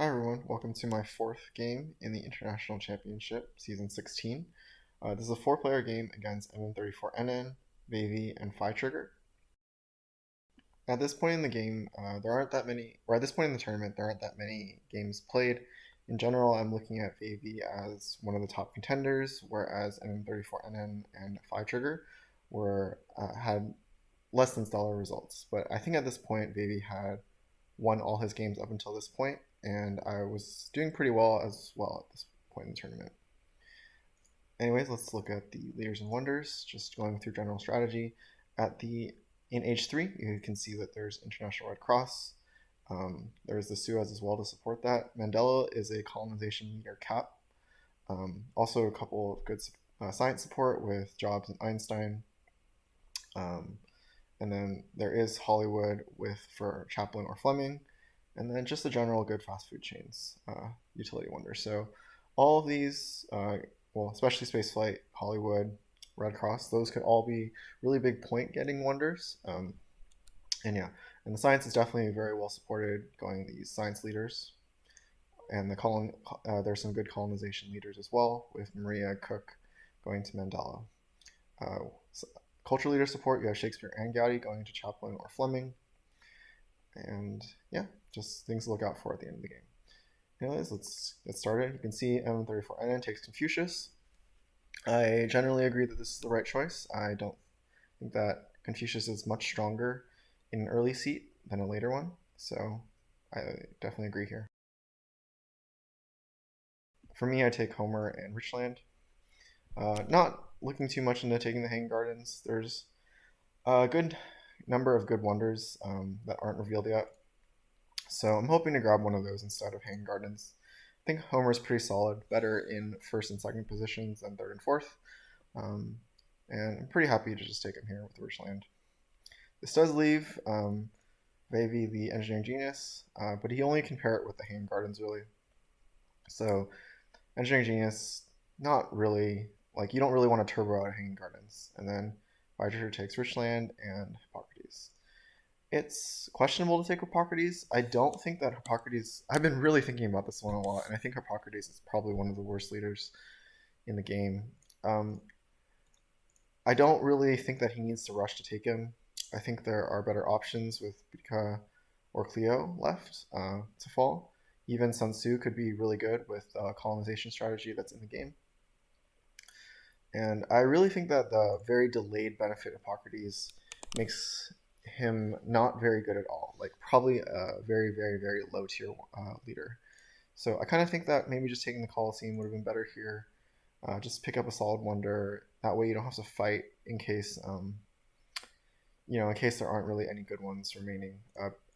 Hi everyone, welcome to my fourth game in the International Championship, Season 16. This is a four-player game against M34NN, Veivi, and PhiTrigger. At this point in the game, there aren't that many, or at this point in the tournament, there aren't that many games played. In general, I'm looking at Veivi as one of the top contenders, whereas M34NN and PhiTrigger had less than stellar results. But I think at this point, Veivi had won all his games up until this point, and I was doing pretty well as well at this point in the tournament. Anyways, let's look at the leaders and wonders, just going through general strategy. In H3, you can see that there's International Red Cross. There's the Suez as well to support that. Mandela is a colonization meter cap. Also a couple of good science support with Jobs and Einstein. And then there is Hollywood for Chaplin or Fleming, and then just the general good fast food chains, utility wonders. So all of these, especially Spaceflight, Hollywood, Red Cross, those could all be really big point getting wonders. And the science is definitely very well supported, going these science leaders. And there's some good colonization leaders as well, with Maria Cook going to Mandela. Culture leader support, you have Shakespeare and Gowdy going to Chaplin or Fleming. And yeah, just things to look out for at the end of the game. Anyways, let's get started. You can see M34NN takes Confucius. I generally agree that this is the right choice. I don't think that Confucius is much stronger in an early seat than a later one, so I definitely agree here. For me, I take Homer and Richland. Not looking too much into taking the Hanging Gardens. There's a good number of good wonders that aren't revealed yet. So I'm hoping to grab one of those instead of Hanging Gardens. I think Homer's pretty solid, better in first and second positions than third and fourth. And I'm pretty happy to just take him here with Richland. This does leave Veivi the engineering genius, but he only can pair it with the Hanging Gardens really. So engineering genius, not really, like you don't really want to turbo out Hanging Gardens. And then PhiTrigger takes Richland and Hippocrates. It's questionable to take Hippocrates. I don't think that Hippocrates, I've been really thinking about this one a lot, and I think Hippocrates is probably one of the worst leaders in the game. I don't really think that he needs to rush to take him. I think there are better options with Bidka or Clio left to fall. Even Sun Tzu could be really good with colonization strategy that's in the game. And I really think that the very delayed benefit of Hippocrates makes him not very good at all. Like probably a very, very, very low tier leader. So I kind of think that maybe just taking the Colosseum would have been better here. Just pick up a solid wonder. That way you don't have to fight in case, in case there aren't really any good ones remaining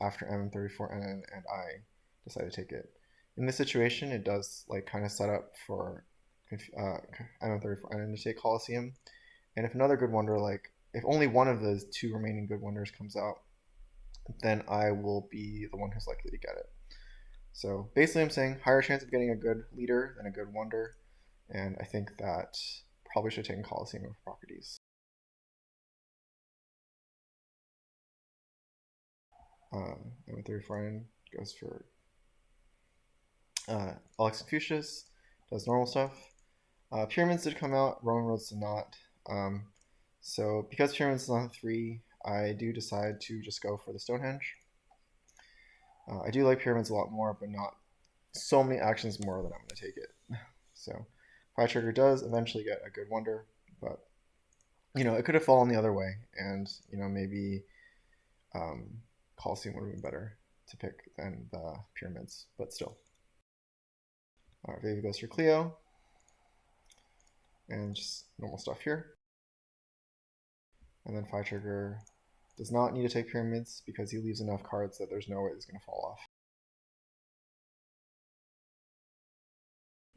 after M34NN and I decide to take it. In this situation, it does like kind of set up for M34NN to take Colosseum. And if another good wonder, like if only one of those two remaining good wonders comes out, then I will be the one who's likely to get it. So basically I'm saying higher chance of getting a good leader than a good wonder, and I think that probably should have taken Colosseum over Hippocrates. M34N goes for Alex Confucius, does normal stuff. Pyramids did come out, Roman roads did not. So because Pyramids is on 3, I do decide to just go for the Stonehenge. I do like Pyramids a lot more, but not so many actions more that I'm going to take it. So PhiTrigger does eventually get a good wonder, but it could have fallen the other way, and maybe Colosseum would have been better to pick than the Pyramids, but still. Alright, Veivi goes for Clio, and just normal stuff here. And then PhiTrigger does not need to take Pyramids because he leaves enough cards that there's no way it's going to fall off.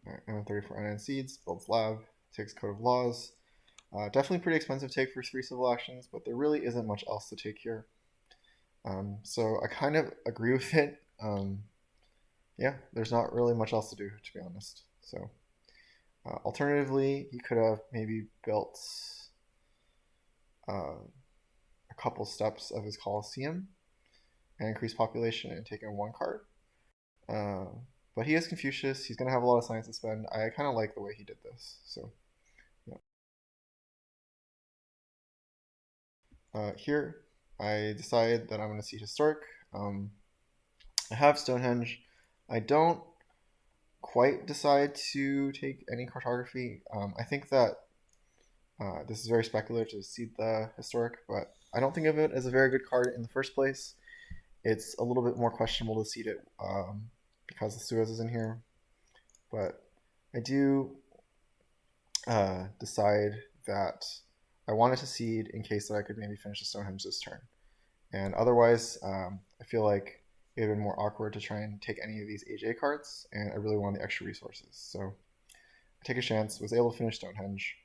Alright, M34NN Seeds, builds Lab, takes Code of Laws. Definitely pretty expensive take for 3 civil actions, but there really isn't much else to take here. So I kind of agree with it. Yeah, there's not really much else to do, to be honest. So alternatively, he could have maybe built a couple steps of his Colosseum and increase population and taken 1 card. But he is Confucius. He's going to have a lot of science to spend. I kind of like the way he did this. So, yeah. Here, I decide that I'm going to seed Historic. I have Stonehenge. I don't quite decide to take any cartography. I think that this is very speculative to seed the Historic, but I don't think of it as a very good card in the first place. It's a little bit more questionable to seed it because the Suez is in here. But I do decide that I wanted to seed in case that I could maybe finish the Stonehenge this turn. And otherwise, I feel like it would have been more awkward to try and take any of these AJ cards, and I really wanted the extra resources. So I take a chance, was able to finish Stonehenge,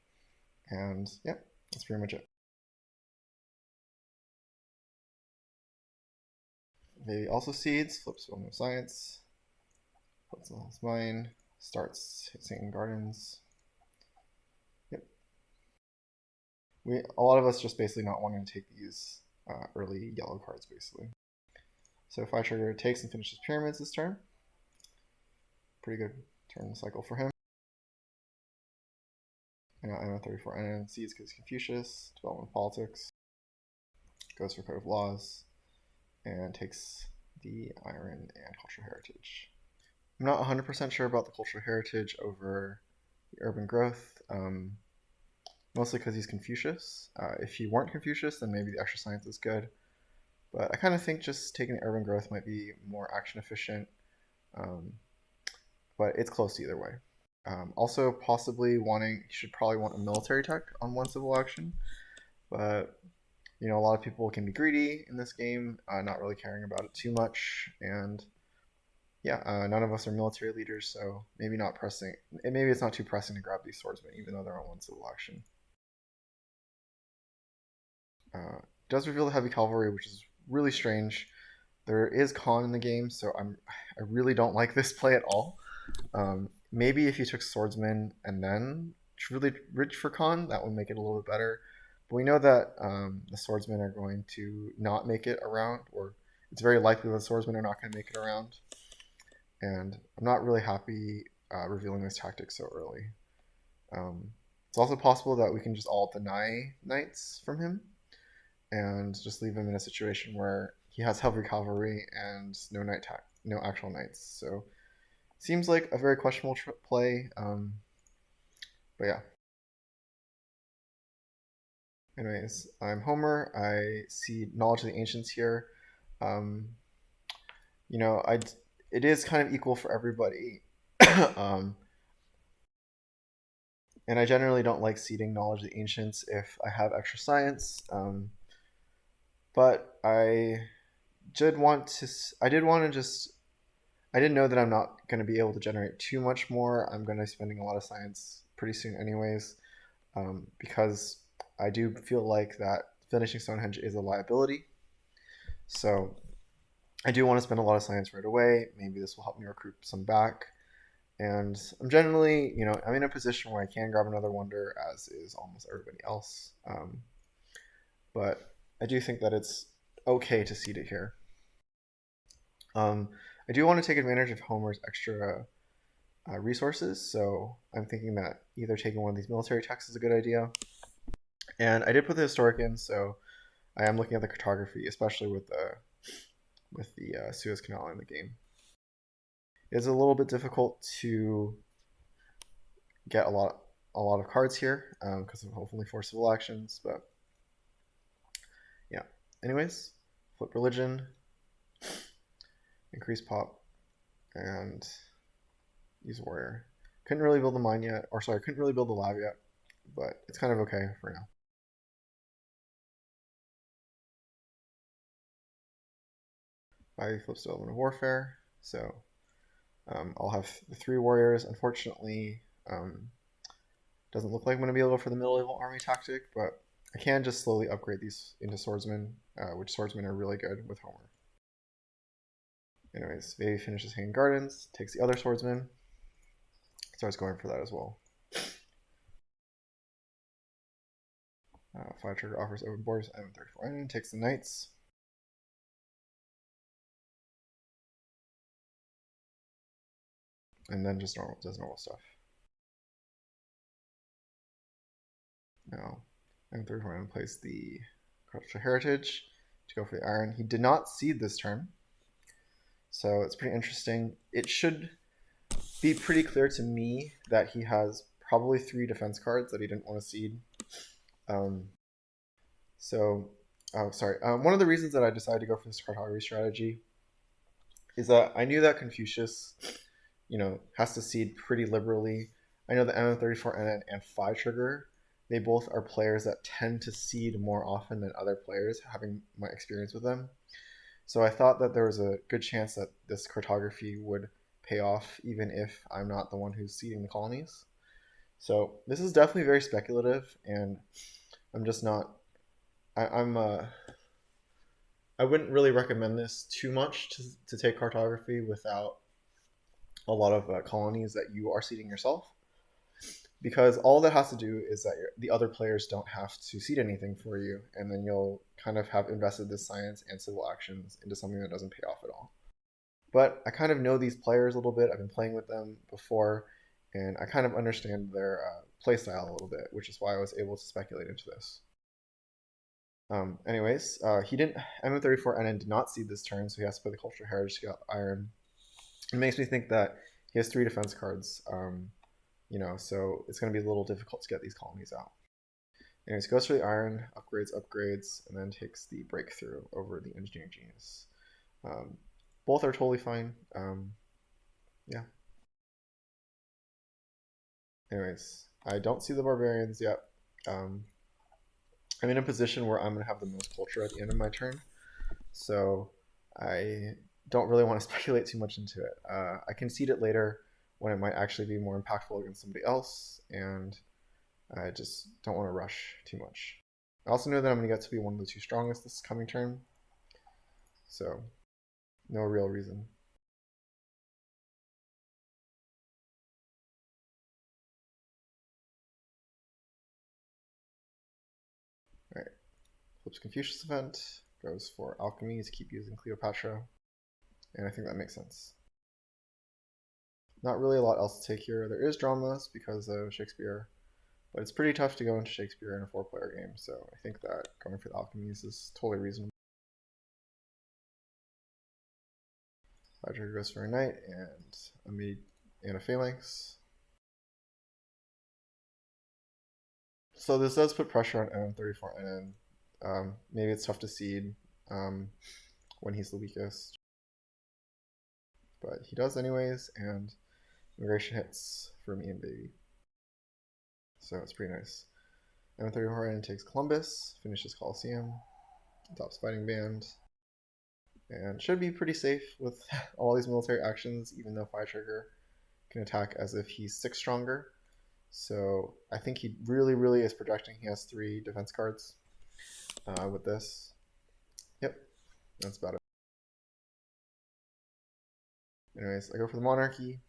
and yeah, that's pretty much it. Veivi also seeds, flips Film of Science, flips all his mine, starts hitting Gardens. Yep. A lot of us just basically not wanting to take these early yellow cards, basically. So PhiTrigger takes and finishes Pyramids this turn. Pretty good turn cycle for him. And now M34 NN sees because Confucius, Development Politics, goes for Code of Laws, and takes the Iron and Cultural Heritage. I'm not 100% sure about the Cultural Heritage over the Urban Growth, mostly because he's Confucius. If he weren't Confucius, then maybe the Extra Science is good. But I kind of think just taking the Urban Growth might be more action efficient, but it's close either way. Also, possibly he should probably want a military tech on one civil action, but a lot of people can be greedy in this game, not really caring about it too much, and yeah, none of us are military leaders, so maybe not pressing. Maybe it's not too pressing to grab these swordsmen, even though they're on one civil action. Does reveal the heavy cavalry, which is really strange. There is Khan in the game, so I really don't like this play at all. Maybe if you took swordsman and then really rich for Khan, that would make it a little bit better. But we know that the swordsmen are going to not make it around, or it's very likely that the swordsmen are not going to make it around. And I'm not really happy revealing this tactic so early. It's also possible that we can just all deny knights from him and just leave him in a situation where he has heavy cavalry and no actual knights. So seems like a very questionable play, but yeah. Anyways, I'm Homer. I see Knowledge of the Ancients here. Um, it is kind of equal for everybody, and I generally don't like seeding Knowledge of the Ancients if I have extra science. But I did want to. I did want to just. I didn't know that I'm not going to be able to generate too much more. I'm going to be spending a lot of science pretty soon, anyways, because I do feel like that finishing Stonehenge is a liability. So I do want to spend a lot of science right away. Maybe this will help me recruit some back. And I'm generally, I'm in a position where I can grab another wonder, as is almost everybody else. But I do think that it's okay to seed it here. I do want to take advantage of Homer's extra resources, so I'm thinking that either taking one of these military techs is a good idea. And I did put the historic in, so I am looking at the cartography, especially with the Suez Canal in the game. It's a little bit difficult to get a lot of cards here because of hopefully 4 civil actions, but yeah. Anyways, flip religion, increase pop, and use warrior. Couldn't really build the mine yet, couldn't really build the lab yet, but it's kind of okay for now. Veivi flips to Element of Warfare, so I'll have the 3 warriors. Unfortunately, doesn't look like I'm going to be able to go for the middle-level army tactic, but I can just slowly upgrade these into swordsmen, which swordsmen are really good with Homer. Anyways, Veivi finishes Hanging Gardens, takes the other swordsman, starts going for that as well. PhiTrigger offers open borders M34 and takes the knights. and then just does normal stuff. Now, M34 plays the Cultural Heritage to go for the Iron. He did not seed this turn, so it's pretty interesting. It should be pretty clear to me that he has probably 3 defense cards that he didn't want to seed. Um, one of the reasons that I decided to go for this cartography strategy is that I knew that Confucius, has to seed pretty liberally. I know that MM34NN and PhiTrigger, they both are players that tend to seed more often than other players, having my experience with them. So I thought that there was a good chance that this cartography would pay off, even if I'm not the one who's seeding the colonies. So this is definitely very speculative, and I'm just not. I wouldn't really recommend this too much to take cartography without a lot of colonies that you are seeding yourself, because all that has to do is that the other players don't have to seed anything for you, and then you'll kind of have invested this science and civil actions into something that doesn't pay off at all. But I kind of know these players a little bit. I've been playing with them before, and I kind of understand their play style a little bit, which is why I was able to speculate into this. He didn't. MM34NN did not seed this turn, so he has to play the Cultural Heritage to get Iron. It makes me think that he has 3 defense cards, so it's going to be a little difficult to get these colonies out. Anyways, goes for the Iron, upgrades, and then takes the Breakthrough over the Engineering Genius. Both are totally fine. Yeah. Anyways, I don't see the Barbarians yet. I'm in a position where I'm going to have the most culture at the end of my turn, so I don't really want to speculate too much into it. I can seed it later when it might actually be more impactful against somebody else, and I just don't want to rush too much. I also know that I'm going to get to be one of the 2 strongest this coming turn, so no real reason. Alright, flips Confucius event, goes for Alchemy to keep using Cleopatra, and I think that makes sense. Not really a lot else to take here. There is dramas because of Shakespeare, but it's pretty tough to go into Shakespeare in a 4-player game, so I think that going for the Alchemies is totally reasonable. PhiTrigger goes for a Knight and a Mid and a Phalanx. So this does put pressure on MM34NN. Maybe it's tough to seed when he's the weakest, but he does anyways, and Immigration hits for me and Veivi. So it's pretty nice. M34NN takes Columbus, finishes Coliseum, tops Fighting Band, and should be pretty safe with all these military actions, even though PhiTrigger can attack as if he's 6 stronger. So I think he really, really is projecting he has 3 defense cards with this. Yep, that's about it. Anyways, I go for the Monarchy.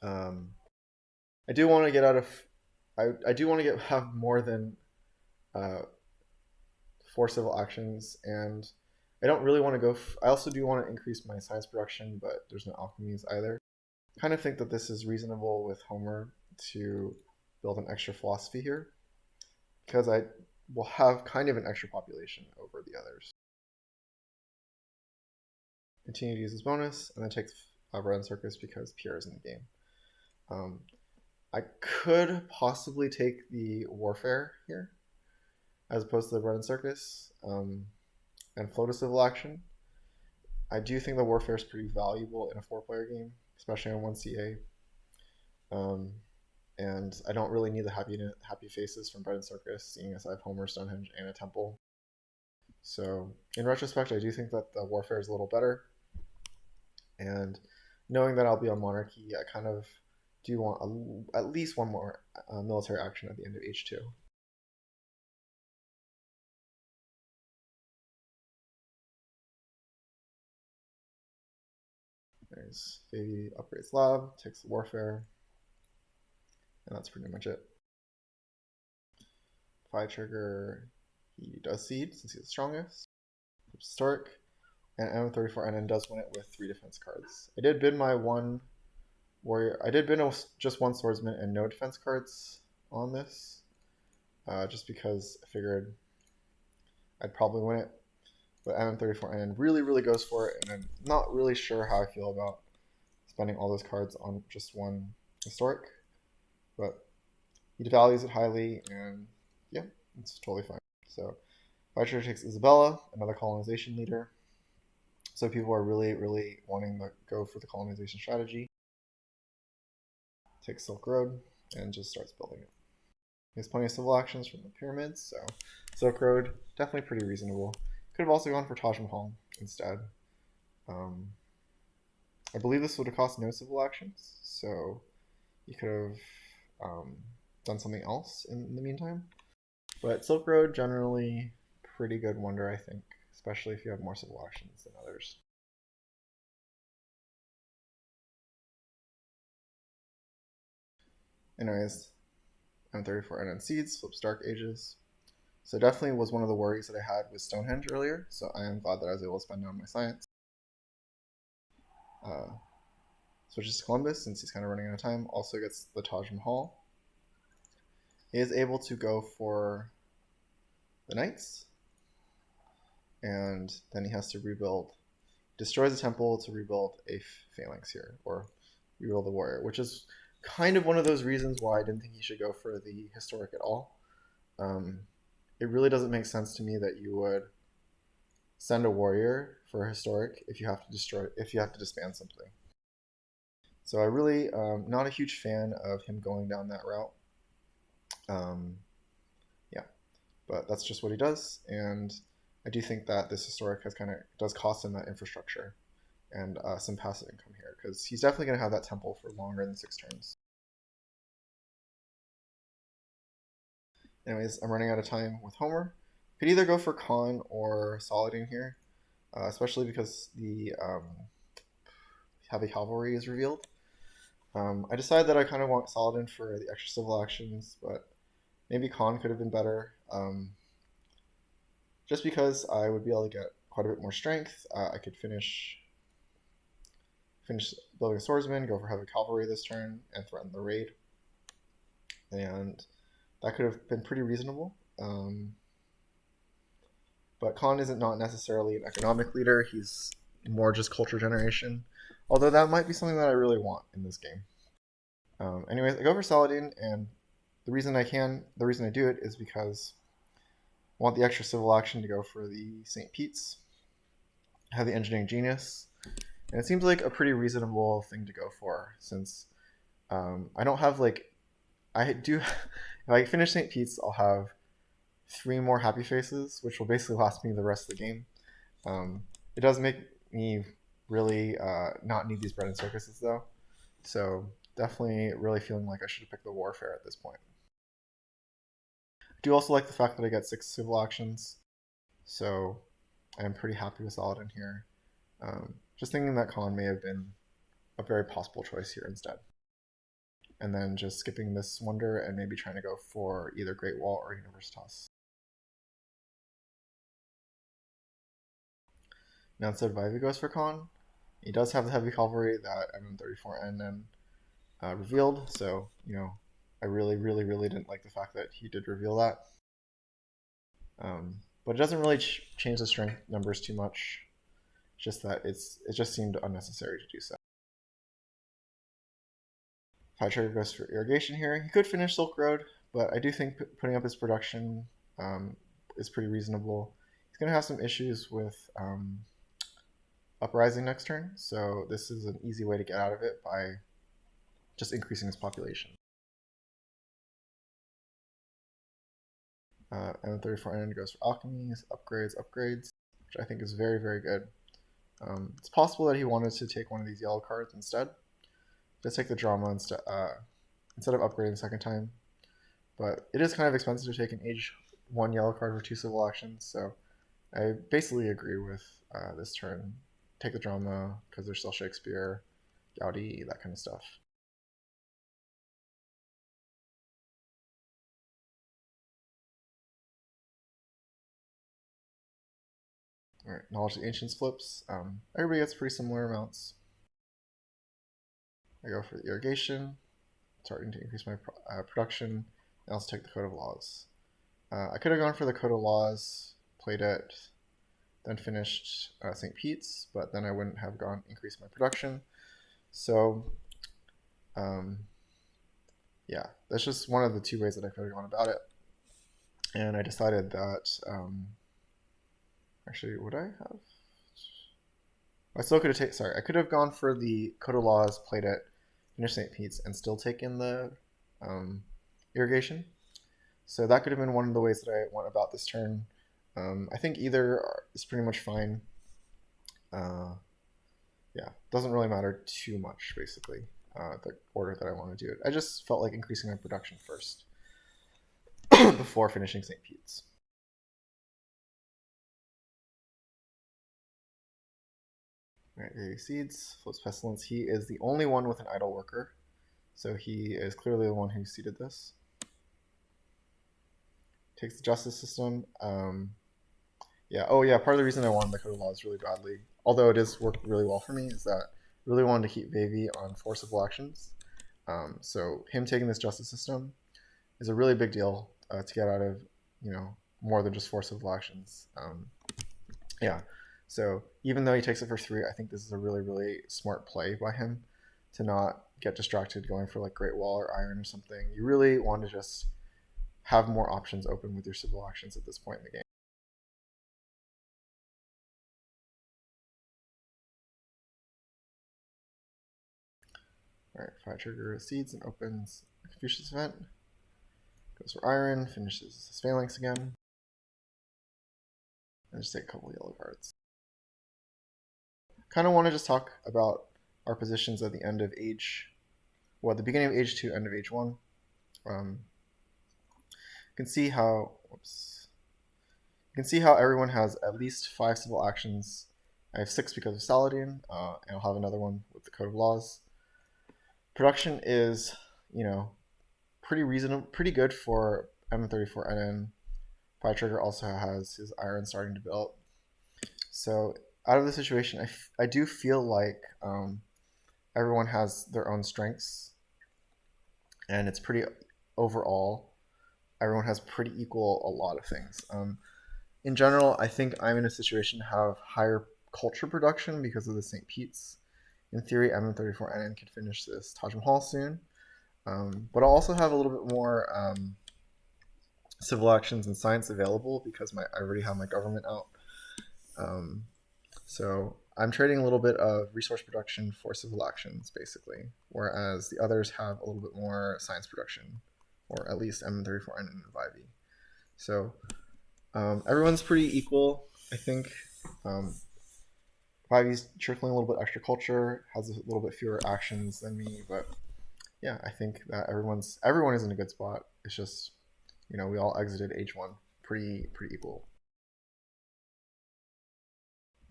I do want to get out of. I do want to have more than 4 civil actions, and I don't really want to go. I also do want to increase my science production, but there's no alchemies either. I kind of think that this is reasonable with Homer to build an extra philosophy here, because I will have kind of an extra population over the others. Continue to use his bonus, and then take Bread Circus because Pierre is in the game. I could possibly take the Warfare here, as opposed to the Bread Circus, and float a civil action. I do think the Warfare is pretty valuable in a 4-player game, especially on 1CA. And I don't really need the happy faces from Bread and Circus, seeing as I have Homer, Stonehenge, and a Temple. So in retrospect, I do think that the Warfare is a little better. And knowing that I'll be on Monarchy, I kind of do want at least one more military action at the end of H2. There's Veivi upgrades Lab, takes the Warfare, and that's pretty much it. PhiTrigger, he does seed since he's the strongest. Historic, and M34NN does win it with 3 defense cards. I did bid my 1 warrior. I did bin just one swordsman and no defense cards on this, just because I figured I'd probably win it. But MM34N really, really goes for it, and I'm not really sure how I feel about spending all those cards on just one historic. But he devalues it highly, and yeah, it's totally fine. So PhiTrigger takes Isabella, another colonization leader. So people are really, really wanting to go for the colonization strategy. Takes Silk Road and just starts building it. He has plenty of civil actions from the pyramids, so Silk Road, definitely pretty reasonable. Could have also gone for Taj Mahal instead. I believe this would have cost no civil actions, so you could have done something else in the meantime. But Silk Road, generally pretty good wonder, I think, especially if you have more civil actions than others. Anyways, M34 NN Seeds, flips Dark Ages. So definitely was one of the worries that I had with Stonehenge earlier, so I am glad that I was able to spend down my science. Switches to Columbus since he's kind of running out of time. Also gets the Taj Mahal. He is able to go for the Knights, and then he has to rebuild. Destroys the temple to rebuild a phalanx here, or rebuild the warrior, which is kind of one of those reasons why I didn't think he should go for the historic at all. It really doesn't make sense to me that you would send a warrior for a historic if you have to disband something. So I really not a huge fan of him going down that route. Yeah, but that's just what he does, and I do think that this historic does cost him that infrastructure and some passive income here, because he's definitely going to have that temple for longer than 6 turns. Anyways, I'm running out of time with Homer. Could either go for Khan or Saladin here, especially because the heavy cavalry is revealed. I decided that I kind of want Saladin for the extra civil actions, but maybe Khan could have been better. Just because I would be able to get quite a bit more strength, I could finish building a swordsman, go for heavy cavalry this turn, and threaten the raid. And that could have been pretty reasonable. But Khan isn't not necessarily an economic leader. He's more just culture generation. Although that might be something that I really want in this game. Anyways, I go for Saladin, and the reason I do it is because I want the extra civil action to go for the St. Pete's. I have the engineering genius, and it seems like a pretty reasonable thing to go for, since I don't have I do if I finish St. Pete's, I'll have 3 more happy faces, which will basically last me the rest of the game. It does make me really not need these bread and circuses though, so definitely really feeling like I should have picked the warfare at this point. I do also like the fact that I get 6 civil actions, so I'm pretty happy with Saladin here. Just thinking that Khan may have been a very possible choice here instead. And then just skipping this wonder and maybe trying to go for either Great Wall or Universitas. Now instead Veivi goes for Khan. He does have the heavy cavalry that MM34N revealed, so I really, really, really didn't like the fact that he did reveal that. But it doesn't really change the strength numbers too much. Just that it just seemed unnecessary to do so. PhiTrigger goes for irrigation here. He could finish Silk Road, but I do think putting up his production is pretty reasonable. He's going to have some issues with Uprising next turn, so this is an easy way to get out of it by just increasing his population. And 34N goes for alchemies, upgrades, which I think is very, very good. It's possible that he wanted to take one of these yellow cards instead. Just take the drama instead of upgrading the second time. But it is kind of expensive to take an age 1 yellow card for 2 civil actions, so I basically agree with this turn. Take the drama because there's still Shakespeare, Gaudi, that kind of stuff. Alright, Knowledge of the Ancients flips. Everybody gets pretty similar amounts. I go for the irrigation, starting to increase my production. I also take the Code of Laws. I could have gone for the Code of Laws, played it, then finished St. Pete's, but then I wouldn't have increased my production. So, yeah, that's just one of the two ways that I could have gone about it. And I decided that, actually, would I have? I still could have taken, sorry, I could have gone for the Code of Laws, played it, finished St. Pete's, and still taken the irrigation. So that could have been one of the ways that I went about this turn. I think either is pretty much fine. Yeah, doesn't really matter too much, basically, the order that I want to do it. I just felt like increasing my production first before finishing St. Pete's. All right, Veivi seeds, flips pestilence. He is the only one with an idle worker, so he is clearly the one who seeded this. Takes the justice system. Yeah. Oh, yeah. Part of the reason I wanted the Code of Laws really badly, although it has worked really well for me, is that I really wanted to keep Veivi on 4 civil actions. So him taking this justice system is a really big deal to get out of, more than just 4 civil actions. Yeah. So even though he takes it for 3, I think this is a really, really smart play by him to not get distracted going for like Great Wall or Iron or something. You really want to just have more options open with your civil actions at this point in the game. All right, PhiTrigger seeds and opens a Confucius event. Goes for Iron, finishes his phalanx again. And just take a couple of yellow cards. Kind of want to just talk about our positions at the end of age, well, at the beginning of age 2, end of age 1. You can see how, you can see how everyone has at least 5 civil actions. I have 6 because of Saladin, and I'll have another one with the Code of Laws. Production is, pretty reasonable, pretty good for M34NN. PhiTrigger also has his Iron starting to build. So out of the situation, I do feel like everyone has their own strengths, and it's pretty overall. Everyone has pretty equal a lot of things. In general, I think I'm in a situation to have higher culture production because of the St. Pete's. In theory, MM34NN can finish this Taj Mahal soon, but I'll also have a little bit more civil actions and science available because I already have my government out. So I'm trading a little bit of resource production for civil actions, basically, whereas the others have a little bit more science production, or at least M34N and Veivi. So everyone's pretty equal, I think. Veivi's trickling a little bit extra culture, has a little bit fewer actions than me, but yeah, I think that everyone is in a good spot. It's just, we all exited H1 pretty equal.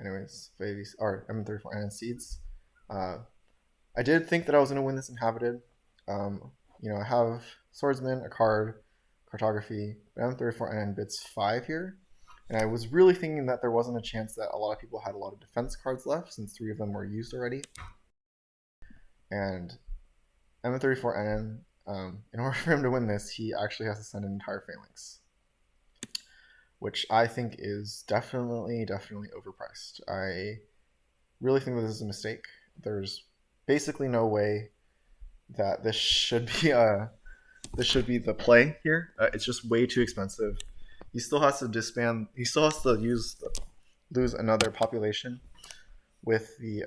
Anyways, Veivi's or M34N seeds. I did think that I was going to win this inhabited. I have swordsman, a card, cartography, but M34N bids 5 here. And I was really thinking that there wasn't a chance that a lot of people had a lot of defense cards left since 3 of them were used already. And M34N, in order for him to win this, he actually has to send an entire phalanx, which I think is definitely overpriced. I really think that this is a mistake. There's basically no way that this should be the play here. It's just way too expensive. He still has to disband. He still has to lose another population with the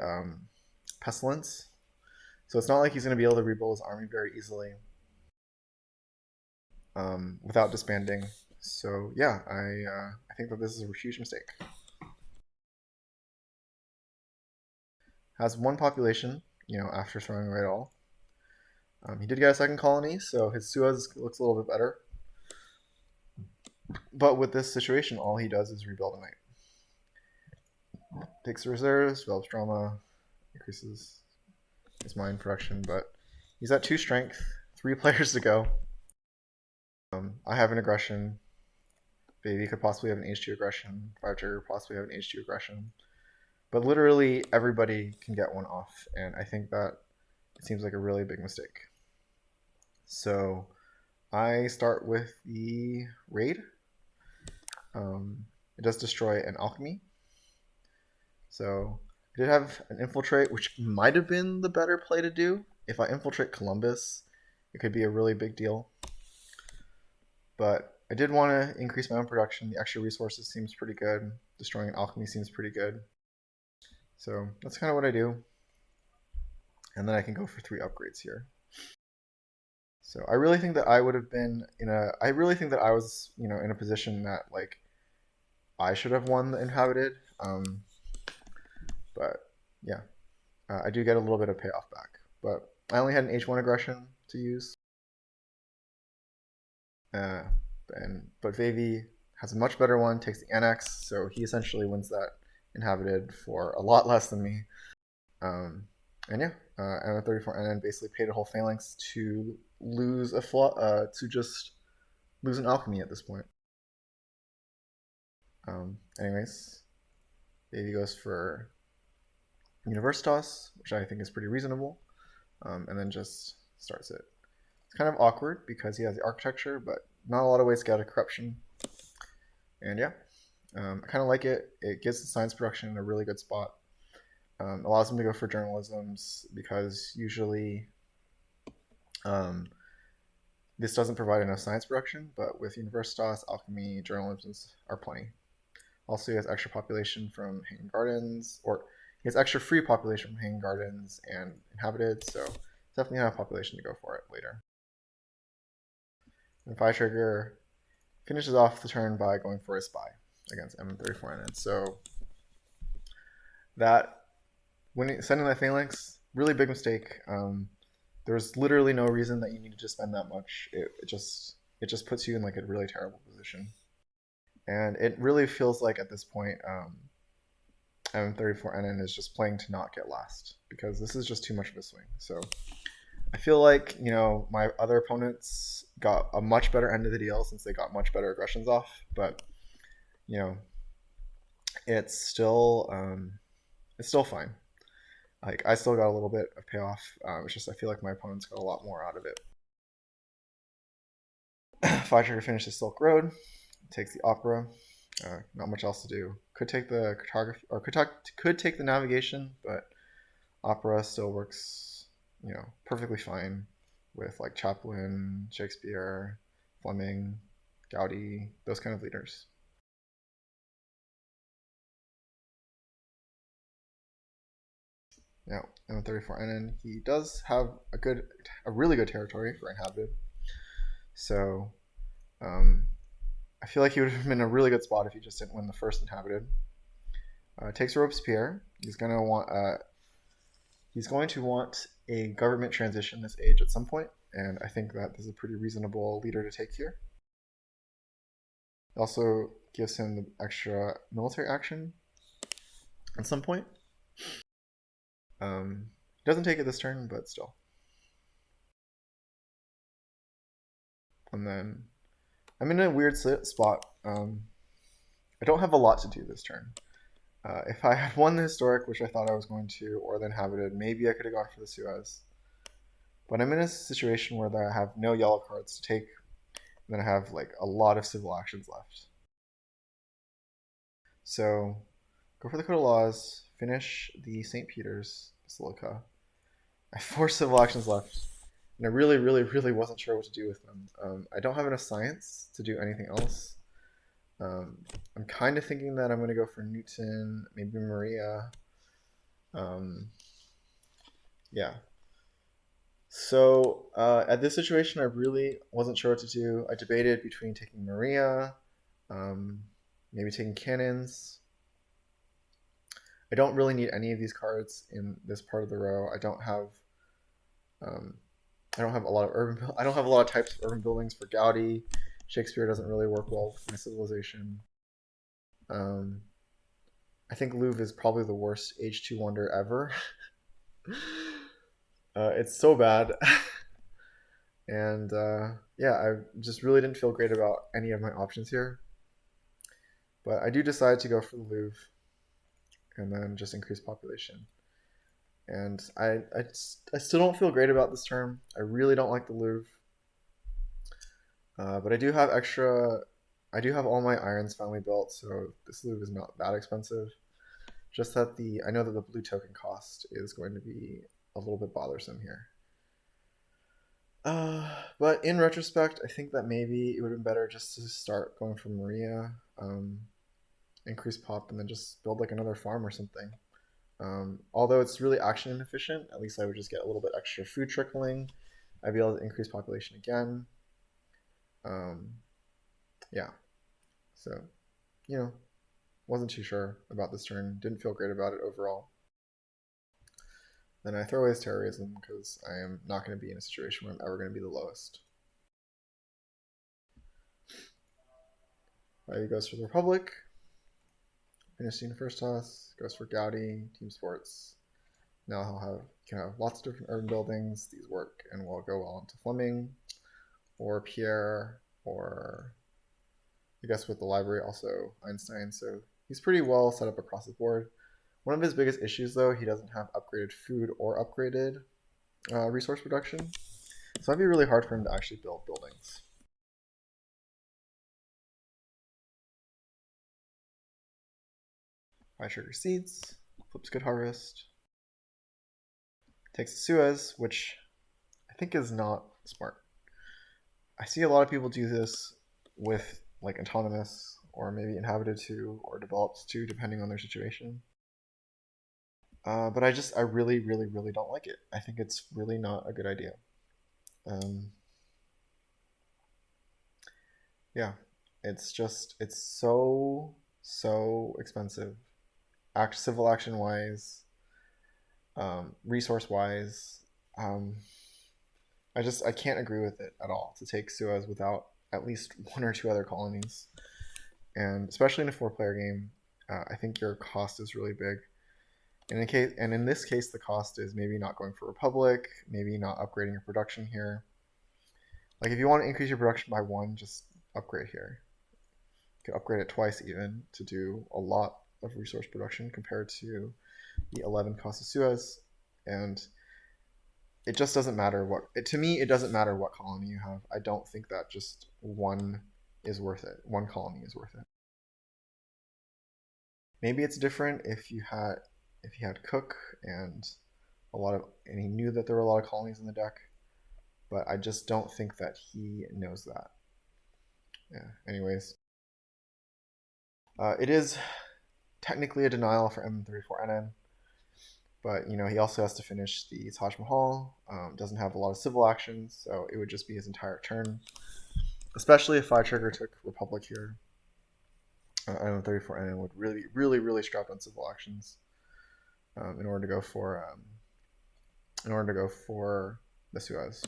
pestilence. So it's not like he's going to be able to rebuild his army very easily without disbanding. So yeah, I think that this is a huge mistake. Has 1 population, after throwing away it all. He did get a 2nd colony, so his Suez looks a little bit better. But with this situation, all he does is rebuild a knight. Takes the reserves, develops drama, increases his mine production, but he's at 2 strength, 3 players to go. I have an aggression. Veivi could possibly have an H2 aggression. PhiTrigger possibly have an H2 aggression. But literally everybody can get one off, and I think that it seems like a really big mistake. So I start with the raid. It does destroy an alchemy. So I did have an infiltrate, which might have been the better play to do. If I infiltrate Columbus, it could be a really big deal. But I did want to increase my own production. The extra resources seems pretty good. Destroying an alchemy seems pretty good. So that's kind of what I do. And then I can go for 3 upgrades here. So I really think that I would have been I really think that I was, in a position that like I should have won the inhabited. But yeah, I do get a little bit of payoff back. But I only had an H1 aggression to use. But Veivi has a much better one, takes the annex, so he essentially wins that inhabited for a lot less than me. And yeah, M34NN basically paid a whole phalanx to lose to just lose an alchemy at this point. Anyways, Veivi goes for Universitas, which I think is pretty reasonable, and then just starts it. It's kind of awkward because he has the architecture, but not a lot of ways to get out of corruption. And yeah, I kind of like it. It gives the science production in a really good spot. Allows them to go for journalisms because usually this doesn't provide enough science production, but with Universitas, alchemy, journalisms are plenty. Also, he has extra population from Hanging Gardens, or he has extra free population from Hanging Gardens and Inhabited, so definitely have population to go for it later. And PhiTrigger finishes off the turn by going for a spy against M34NN. So that sending that phalanx, really big mistake. There's literally no reason that you needed to spend that much. It just puts you in like a really terrible position. And it really feels like at this point, M34NN is just playing to not get last because this is just too much of a swing. So I feel like, my other opponents got a much better end of the deal since they got much better aggressions off, but it's still fine. Like I still got a little bit of payoff. It's just I feel like my opponents got a lot more out of it. PhiTrigger finishes Silk Road, takes the Opera. Not much else to do. Could take the cartography or could take the navigation, but Opera still works, perfectly fine with like Chaplin, Shakespeare, Fleming, Gaudi, those kind of leaders. Now, M34NN, he does have a really good territory for Inhabited. So, I feel like he would have been in a really good spot if he just didn't win the first Inhabited. Takes Robespierre. He's going to want a government transition this age at some point, and I think that this is a pretty reasonable leader to take here. It also gives him the extra military action at some point. He doesn't take it this turn, but still. And then I'm in a weird spot. I don't have a lot to do this turn. If I had won the Historic, which I thought I was going to, or the Inhabited, maybe I could have gone for the Suez. But I'm in a situation where I have no yellow cards to take, and then I have like a lot of civil actions left. So go for the Code of Laws, finish the St. Peter's Basilica. I have 4 civil actions left, and I really, really, really wasn't sure what to do with them. I don't have enough science to do anything else. I'm kind of thinking that I'm going to go for Newton, maybe Maria. Yeah. So at this situation, I really wasn't sure what to do. I debated between taking Maria, maybe taking cannons. I don't really need any of these cards in this part of the row. I don't have a lot of I don't have a lot of types of urban buildings for Gaudi. Shakespeare doesn't really work well with my civilization. I think Louvre is probably the worst H2 wonder ever. It's so bad. And yeah, I just really didn't feel great about any of my options here. But I do decide to go for the Louvre and then just increase population. And I still don't feel great about this turn. I really don't like the Louvre. But I do have extra. I do have all my irons finally built, so this Louvre is not that expensive. Just that I know that the blue token cost is going to be a little bit bothersome here. But in retrospect, I think that maybe it would have been better just to start going for Maria, increase pop, and then just build like another farm or something. Although it's really action inefficient, at least I would just get a little bit extra food trickling. I'd be able to increase population again. Um, yeah, so, you know, wasn't too sure about this turn. Didn't feel great about it overall. Then I throw away his terrorism because I am not going to be in a situation where I'm ever going to be the lowest. He goes for the Republic. Finishing first toss. Goes for Gaudi, Team Sports. Now he can have lots of different urban buildings. These work and will go well into Fleming or Pierre or I guess with the library also Einstein. So he's pretty well set up across the board. One of his biggest issues though, he doesn't have upgraded food or upgraded resource production. So that'd be really hard for him to actually build buildings. PhiTrigger seeds, flips good harvest. Takes Suez, which I think is not smart. I see a lot of people do this with like autonomous or maybe inhabited 2 or developed 2 depending on their situation. But I really, really, really don't like it. I think it's really not a good idea. Yeah, it's so expensive. Civil action wise, resource wise. Um, I can't agree with it at all to take Suez without at least 1 or 2 other colonies, and especially in a 4-player game, I think your cost is really big. In this case, the cost is maybe not going for Republic, maybe not upgrading your production here. Like if you want to increase your production by 1, just upgrade here. You could upgrade it twice even to do a lot of resource production compared to the 11 cost of Suez, and it just doesn't matter to me it doesn't matter what colony you have. I don't think that just one is worth it. One colony is worth it. Maybe it's different if you had Cook and he knew that there were a lot of colonies in the deck, but I just don't think that he knows that. Yeah. Anyways, it is technically a denial for M34NN, but he also has to finish the Taj Mahal. Doesn't have a lot of civil actions, so it would just be his entire turn. Especially if PhiTrigger took Republic here. M34NN would really, really, really strap on civil actions in order to go for the Suez.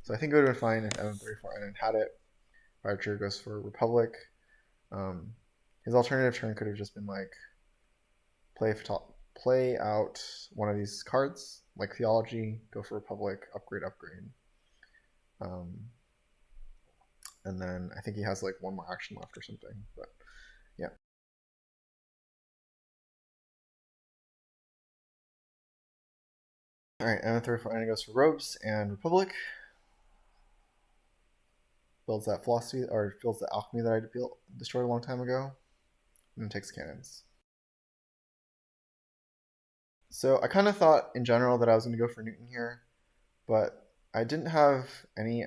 So I think it would have been fine if M34NN had it. PhiTrigger goes for Republic. His alternative turn could have just been like play out one of these cards, like Theology, go for Republic, upgrade. And then I think he has like 1 more action left or something, but yeah. Alright, M34 goes for Robes and Republic. Builds that philosophy, or builds the alchemy that I destroyed a long time ago, and then takes cannons. So I kind of thought in general that I was going to go for Newton here, but I didn't have any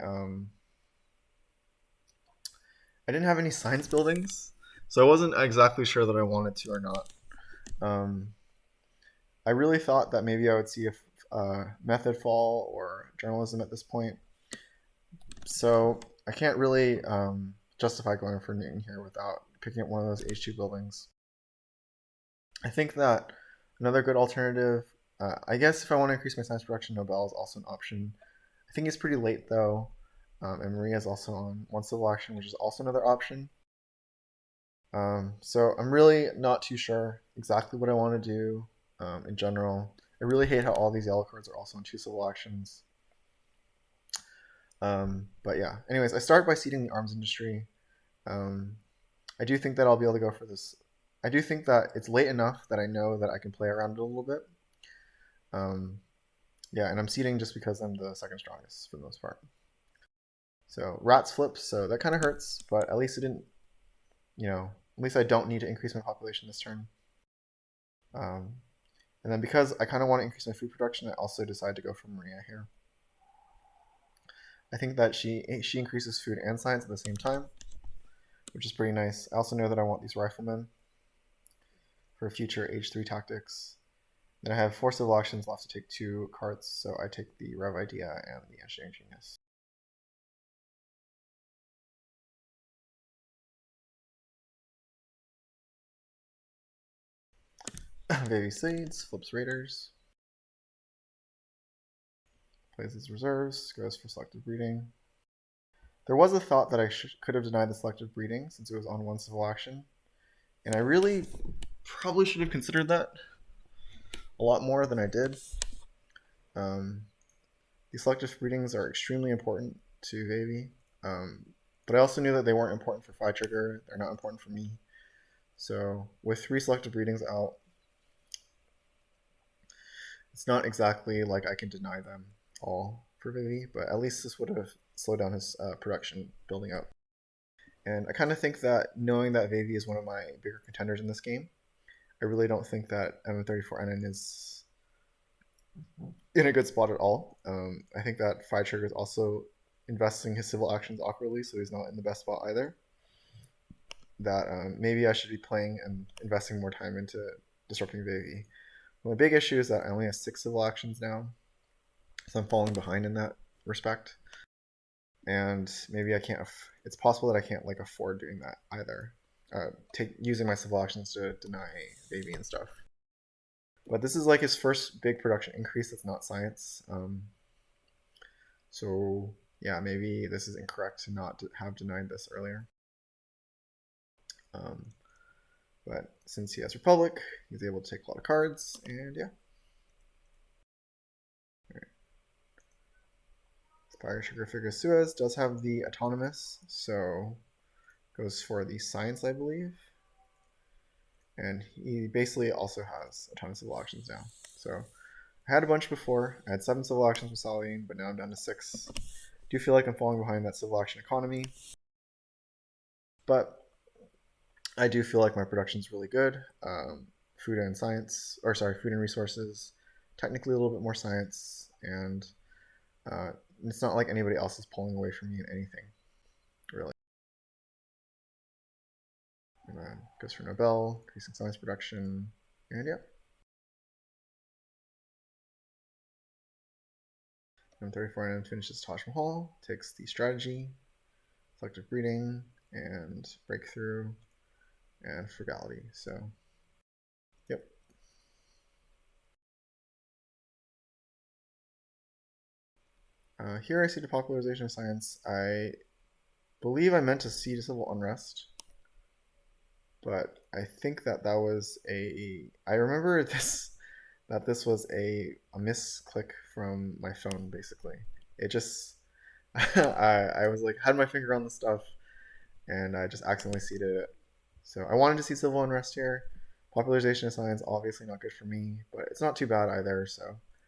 science buildings, so I wasn't exactly sure that I wanted to or not. I really thought that maybe I would see a method fall or journalism at this point, so I can't really justify going for Newton here without picking up one of those H2 buildings. I think that another good alternative, I guess if I want to increase my science production, Nobel is also an option. I think it's pretty late though, and Maria is also on 1 civil action, which is also another option. So I'm really not too sure exactly what I want to do in general. I really hate how all these yellow cards are also on 2 civil actions. But yeah, anyways, I start by seeding the arms industry. I do think that I'll be able to go for this. I do think that it's late enough that I know that I can play around it a little bit. Yeah, and I'm seeding just because I'm the second strongest for the most part. So rats flips, so that kind of hurts, but at least it didn't, at least I don't need to increase my population this turn. Um, and then because I kind of want to increase my food production, I also decide to go for Maria here. I think that she increases food and science at the same time, which is pretty nice. I also know that I want these riflemen for future H3 tactics. Then I have 4 civil actions left to take 2 cards, so I take the Rev Idea and the Engineering Genius. Veivi Seeds, flips Raiders. Plays his reserves, goes for selective breeding. There was a thought that I could have denied the selective breeding since it was on 1 civil action, and I really probably should have considered that a lot more than I did. These selective breedings are extremely important to Veivi, but I also knew that they weren't important for PhiTrigger. They're not important for me. So with 3 selective breedings out, it's not exactly like I can deny them all for Veivi, but at least this would have slowed down his production building up. And I kind of think that knowing that Veivi is one of my bigger contenders in this game, I really don't think that M34NN is in a good spot at all. I think that PhiTrigger is also investing his civil actions awkwardly, so he's not in the best spot either. That maybe I should be playing and investing more time into disrupting Veivi. My big issue is that I only have 6 civil actions now, so I'm falling behind in that respect. And maybe I can't. It's possible that I can't afford doing that either. Using my civil actions to deny Veivi and stuff. But this is his first big production increase that's not science. So yeah, maybe this is incorrect to not have denied this earlier. But since he has Republic, he's able to take a lot of cards, and yeah. Fire Sugar Figure Suez does have the autonomous, so goes for the science, I believe. And he basically also has a ton of civil actions now. So I had a bunch before. I had 7 civil actions with Saline, but now I'm down to 6. I do feel like I'm falling behind that civil action economy. But I do feel like my production is really good. Food and science, or sorry, food and resources. Technically a little bit more science, and it's not like anybody else is pulling away from me in anything, really. And then goes for Nobel, increasing science production, and yeah. And 34 and finishes Taj Mahal, takes the strategy, selective breeding, and breakthrough, and frugality. So, yep. Here I see the popularization of science. I believe I meant to see civil unrest, but I think that was I remember that this was a misclick from my phone, basically. It just, I was had my finger on the stuff, and I just accidentally seeded it. So I wanted to see civil unrest here. Popularization of science, obviously not good for me, but it's not too bad either, so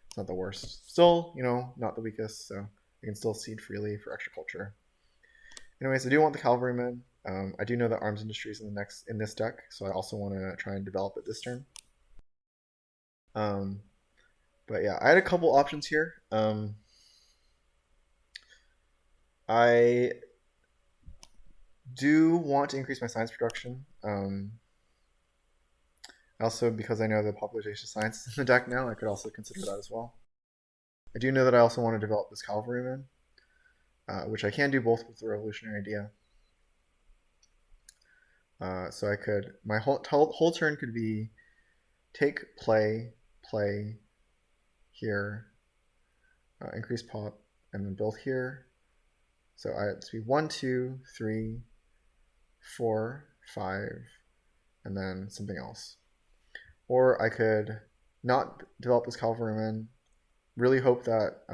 it's not the worst. Still, not the weakest, so I can still seed freely for extra culture. Anyways, I do want the cavalrymen. I do know that arms industry is in this deck, so I also want to try and develop it this turn. But yeah, I had a couple options here. I do want to increase my science production. Also, because I know the population of science is in the deck now, I could also consider that as well. I do know that I also want to develop this cavalryman, which I can do both with the revolutionary idea. So I could, my whole turn could be take, play here, increase pop, and then build here. So it's be 1, 2, 3, 4, 5, and then something else. Or I could not develop this cavalryman, really hope that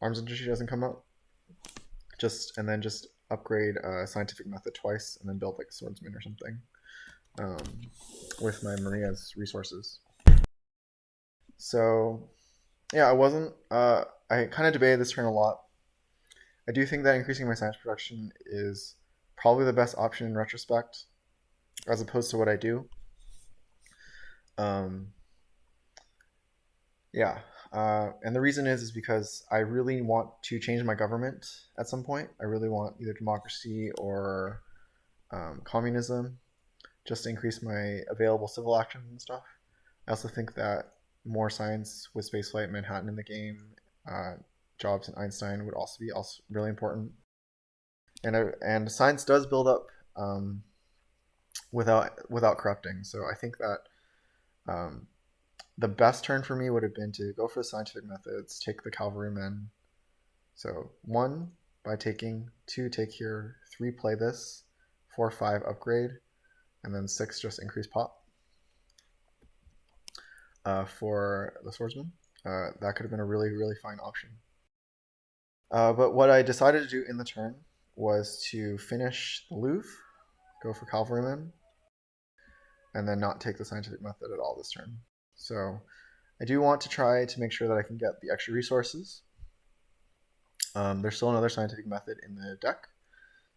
arms industry doesn't come up, and then just upgrade scientific method twice, and then build a swordsman or something with my Maria's resources. So yeah, I kind of debated this turn a lot. I do think that increasing my science production is probably the best option in retrospect, as opposed to what I do. Um, yeah, and the reason is because I really want to change my government at some point. I really want either democracy or communism, just to increase my available civil actions and stuff. I also think that more science with spaceflight, Manhattan in the game, uh, jobs in Einstein would also be really important. And science does build up without corrupting. So I think that um, the best turn for me would have been to go for the scientific methods, take the cavalrymen. So one by taking, two take here, three play this, four five upgrade, and then six just increase pop. For the swordsman, that could have been a really fine option. But what I decided to do in the turn was to finish the Louvre, go for cavalrymen, and then not take the scientific method at all this turn. So I do want to try to make sure that I can get the extra resources. There's still another scientific method in the deck,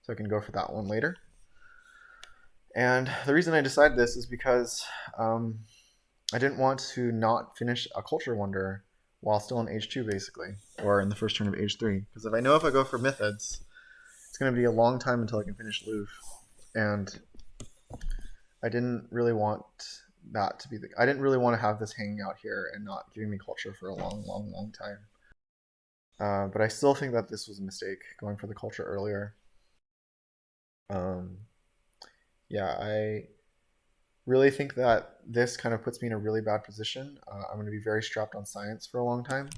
so I can go for that one later. And the reason I decided this is because I didn't want to not finish a culture wonder while still in age 2, basically, or in the first turn of age 3. Because if I go for methods, it's going to be a long time until I can finish Louvre. And I didn't really want that to be I didn't really want to have this hanging out here and not giving me culture for a long time. But I still think that this was a mistake, going for the culture earlier. Um, yeah, I really think that this kind of puts me in a really bad position. I'm going to be very strapped on science for a long time,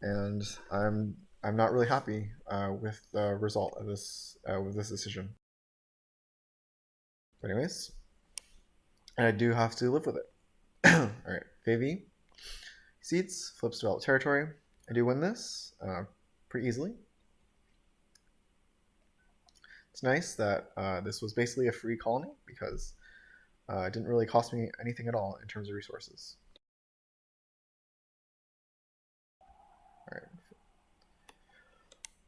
and I'm not really happy with the result of this with this decision. But anyways, and I do have to live with it. All right, Veivi seats flips developed territory. I do win this pretty easily. It's nice that this was basically a free colony because it didn't really cost me anything at all in terms of resources.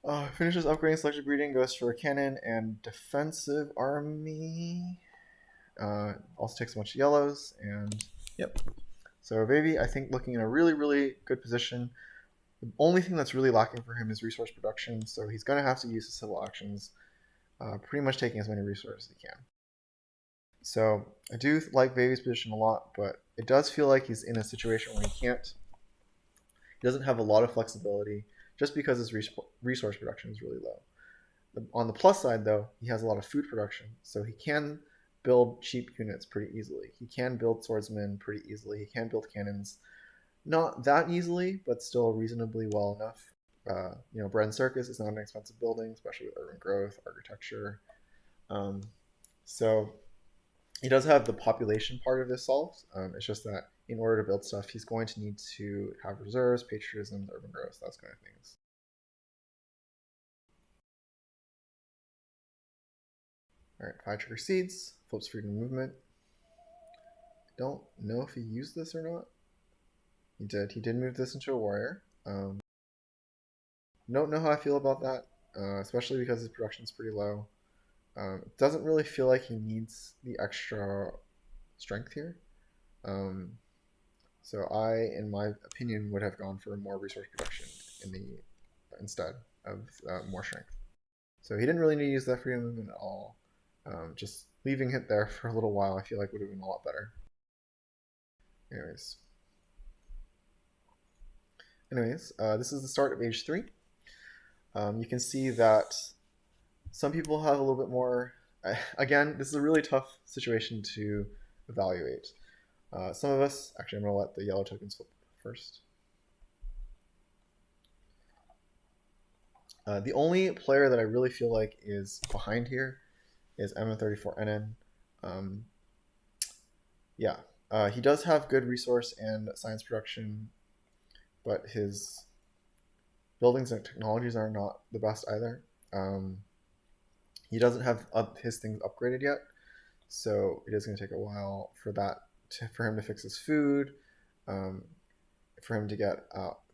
All right. Finishes upgrading selective breeding, goes for a cannon and defensive army. Also takes a bunch of yellows, and yep. So Veivi, I think, looking in a really good position. The only thing that's really lacking for him is resource production, so he's going to have to use his civil actions, pretty much taking as many resources as he can. So I do like Veivi's position a lot, but it does feel like he's in a situation where he doesn't have a lot of flexibility just because his resource production is really low. On the plus side, though, he has a lot of food production, so he can build cheap units pretty easily. He can build swordsmen pretty easily. He can build cannons, not that easily, but still reasonably well enough. Bread and Circus is not an expensive building, especially with urban growth, architecture. So he does have the population part of this solved. It's just that in order to build stuff, he's going to need to have reserves, patriotism, urban growth, those kind of things. All right, PhiTrigger seeds, flips freedom movement. Don't know if he used this or not. He did. He did move this into a warrior. Don't know how I feel about that, especially because his production is pretty low. It doesn't really feel like he needs the extra strength here. So I, in my opinion, would have gone for more resource production instead of more strength. So he didn't really need to use that freedom movement at all. Just leaving it there for a little while, I feel like would have been a lot better. Anyways, this is the start of age 3. You can see that some people have a little bit more. Again, this is a really tough situation to evaluate. Some of us, actually, I'm going to let the yellow tokens flip first. The only player that I really feel like is behind here is M34NN. He does have good resource and science production, but his buildings and technologies are not the best either. He doesn't have his things upgraded yet, so it is going to take a while for him to fix his food. for him to get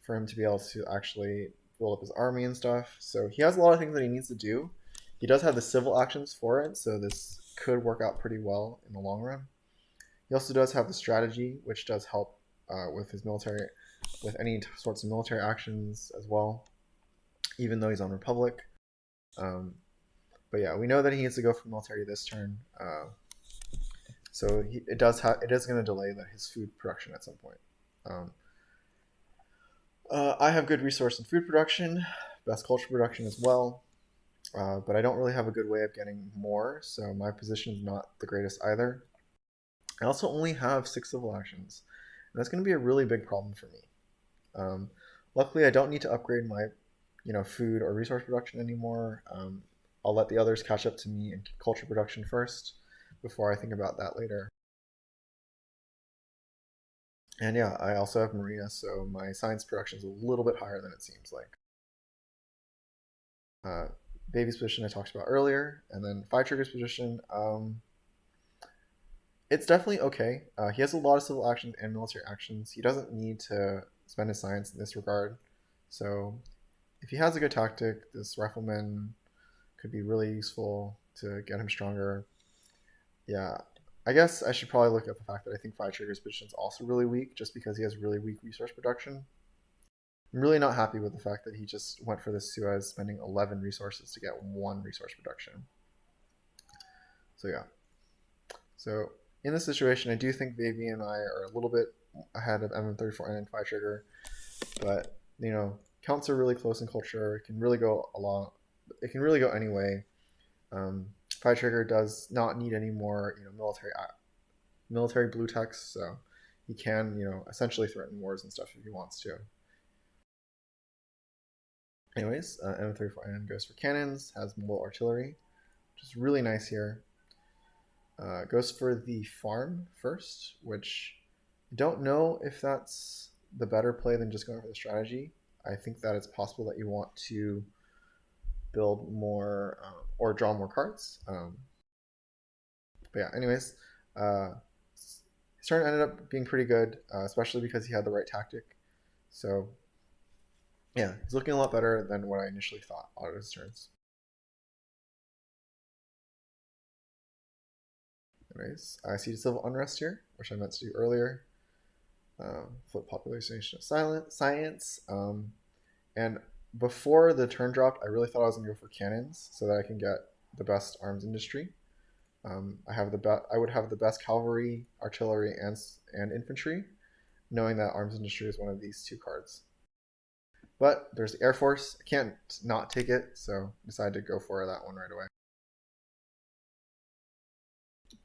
for him to be able to actually build up his army and stuff. So he has a lot of things that he needs to do. He does have the civil actions for it, so this could work out pretty well in the long run. He also does have the strategy, which does help with his military, with any sorts of military actions as well, even though he's on Republic. Um, but yeah, we know that he needs to go for military this turn. So it is going to delay his food production at some point. Um, I have good resource and food production, best culture production as well, but I don't really have a good way of getting more, so my position is not the greatest either. I also only have 6 civil actions, and that's going to be a really big problem for me. Luckily, I don't need to upgrade my food or resource production anymore. I'll let the others catch up to me in culture production first before I think about that later. And yeah, I also have Marina, so my science production is a little bit higher than it seems like. Baby's position I talked about earlier, and then PhiTrigger's position, it's definitely okay. He has a lot of civil actions and military actions. He doesn't need to spend his science in this regard. So if he has a good tactic, this rifleman could be really useful to get him stronger. Yeah, I guess I should probably look at the fact that I think PhiTrigger's position is also really weak, just because he has really weak resource production. I'm really not happy with the fact that he just went for this Suez, spending 11 resources to get 1 resource production. So yeah. So in this situation, I do think Veivi and I are a little bit ahead of MM34N and PhiTrigger, but counts are really close in culture. It can really go along. It can really go any way. PhiTrigger does not need any more military blue text, so he can essentially threaten wars and stuff if he wants to. Anyways, M34N goes for cannons, has mobile artillery, which is really nice here. Goes for the farm first, which I don't know if that's the better play than just going for the strategy. I think that it's possible that you want to build more or draw more cards. But yeah, anyways, his turn ended up being pretty good, especially because he had the right tactic. So yeah, he's looking a lot better than what I initially thought out of his turns. Anyways, I see civil unrest here, which I meant to do earlier. Flip popularization of science. And before the turn dropped, I really thought I was going to go for cannons so that I can get the best arms industry. I would have the best cavalry, artillery, and infantry, knowing that arms industry is one of these 2 cards. But there's the Air Force. I can't not take it, so I decided to go for that one right away.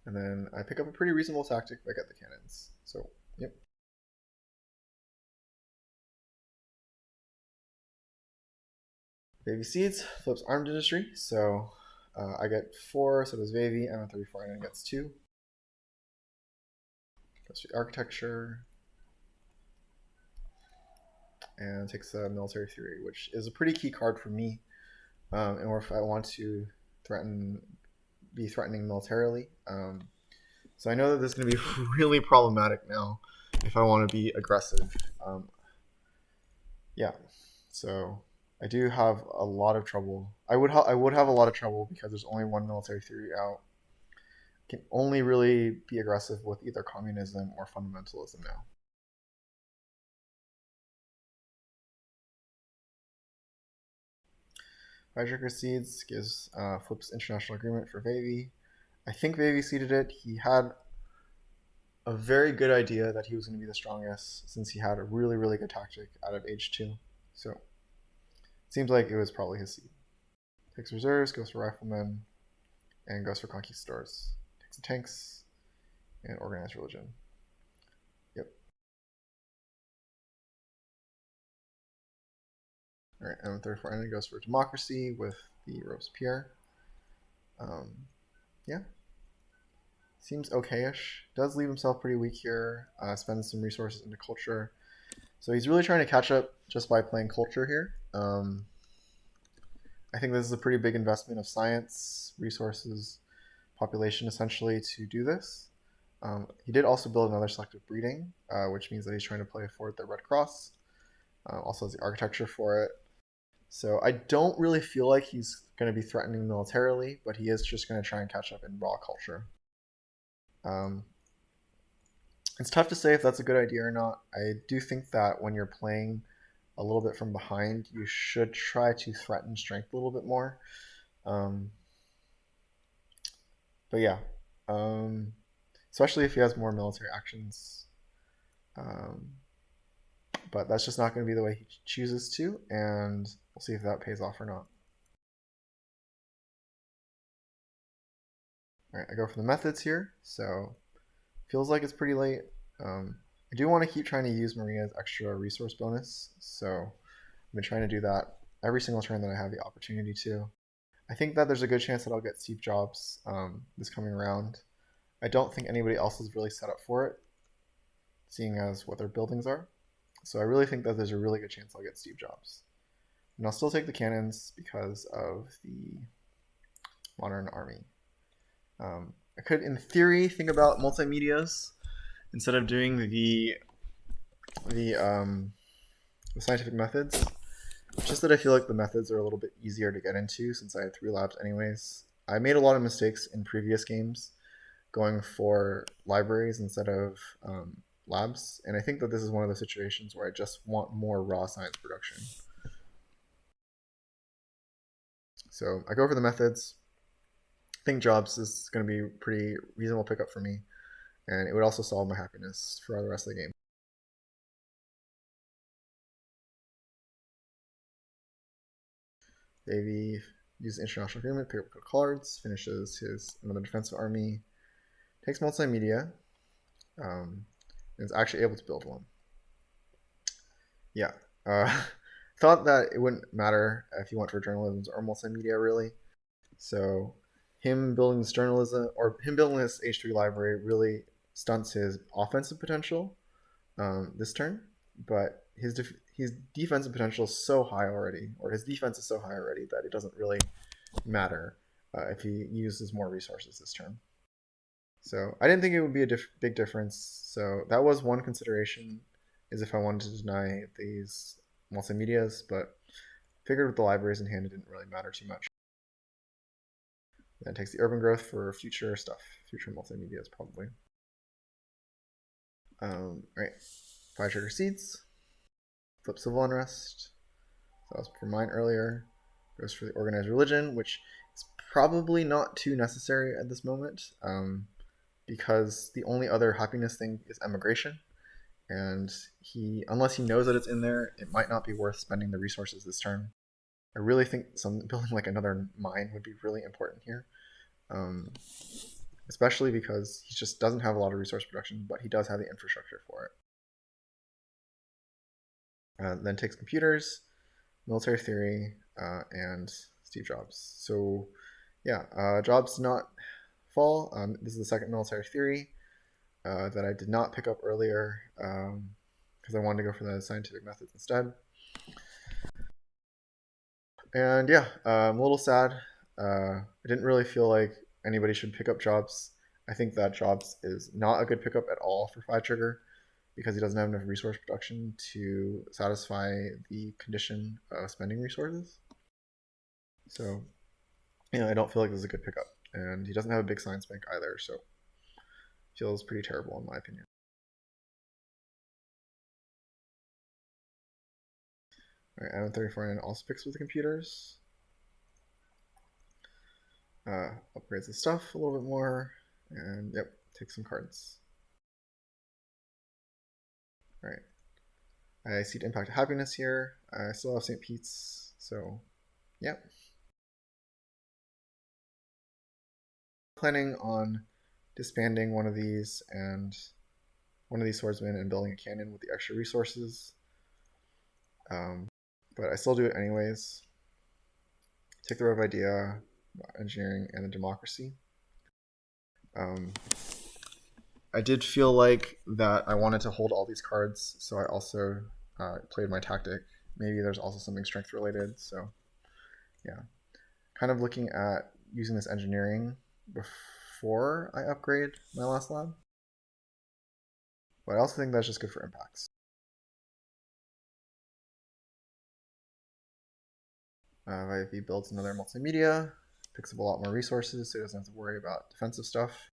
And then I pick up a pretty reasonable tactic if I get the cannons. So, yep. Veivi Seeds flips armed industry, so I get 4, so does Veivi, M34, and gets 2. Goes to architecture, and takes a military theory, which is a pretty key card for me, or if I want to be threatening militarily. So I know that this is going to be really problematic now if I want to be aggressive. Yeah, so I do have a lot of trouble. I would have a lot of trouble because there's only 1 military theory out. I can only really be aggressive with either communism or fundamentalism now. PhiTrigger Seeds flips international agreement for Veivi. I think Veivi seeded it. He had a very good idea that he was going to be the strongest since he had a really, really good tactic out of age 2. So it seems like it was probably his seed. Takes reserves, goes for riflemen, and goes for conquistadors. Takes the tanks and organized religion. Yep. All right, M34N goes for democracy with the Robespierre. Yeah. Seems okayish. Does leave himself pretty weak here. Spends some resources into culture. So he's really trying to catch up just by playing culture here. I think this is a pretty big investment of science, resources, population essentially to do this. He did also build another selective breeding, which means that he's trying to play for the Red Cross. Also has the architecture for it. So I don't really feel like he's going to be threatening militarily, but he is just going to try and catch up in raw culture. Um, it's tough to say if that's a good idea or not. I do think that when you're playing a little bit from behind, you should try to threaten strength a little bit more. Um, but yeah, um, especially if he has more military actions. Um, but that's just not going to be the way he chooses to, and we'll see if that pays off or not. All right, I go for the methods here. So feels like it's pretty late. I do want to keep trying to use Maria's extra resource bonus, so I've been trying to do that every single turn that I have the opportunity to. I think that there's a good chance that I'll get Steve Jobs this coming round. I don't think anybody else is really set up for it, seeing as what their buildings are. So I really think that there's a really good chance I'll get Steve Jobs. And I'll still take the cannons because of the modern army. I could, in theory, think about multimedias instead of doing the scientific methods. It's just that I feel like the methods are a little bit easier to get into since I had 3 labs anyways. I made a lot of mistakes in previous games going for libraries instead of labs, and I think that this is one of the situations where I just want more raw science production. So I go for the methods. I think Jobs is going to be a pretty reasonable pickup for me, and it would also solve my happiness for the rest of the game. Veivi uses international agreement, pick up cards, finishes his another defensive army, takes multimedia, and is actually able to build one. Yeah. Thought that it wouldn't matter if he went for journalism or multimedia, really. So him building this journalism or him building this H3 library really stunts his offensive potential this turn, but his defensive potential is so high already, or his defense is so high already that it doesn't really matter if he uses more resources this turn. So I didn't think it would be a big difference. So that was one consideration, is if I wanted to deny these multimedias, but figured with the libraries in hand, it didn't really matter too much. Then it takes the urban growth for future stuff, future multimedias probably. Right, PhiTrigger seeds, flip civil unrest. So that was for mine earlier. Goes for the organized religion, which is probably not too necessary at this moment, because the only other happiness thing is emigration, and unless he knows that it's in there, it might not be worth spending the resources this turn. I really think building like another mine would be really important here, especially because he just doesn't have a lot of resource production, but he does have the infrastructure for it. Then takes computers, military theory, and Steve Jobs. So yeah, Jobs did not fall. This is the second military theory that I did not pick up earlier because I wanted to go for the scientific methods instead. And yeah, I'm a little sad. I didn't really feel like anybody should pick up Jobs. I think that Jobs is not a good pickup at all for PhiTrigger because he doesn't have enough resource production to satisfy the condition of spending resources. So, I don't feel like this is a good pickup. And he doesn't have a big science bank either, so feels pretty terrible in my opinion. All right, Adam 34 also picks with the computers. Upgrades the stuff a little bit more, and yep, take some cards. All right, I see the impact of happiness here. I still have St. Pete's, so yep. Planning on disbanding one of these swordsmen and building a cannon with the extra resources. But I still do it anyways. Take the Rev idea, engineering, and the democracy. I did feel like that I wanted to hold all these cards, so I also played my tactic. Maybe there's also something strength related, so yeah. Kind of looking at using this engineering before I upgrade my last lab. But I also think that's just good for impacts. If he builds another multimedia, picks up a lot more resources, so he doesn't have to worry about defensive stuff.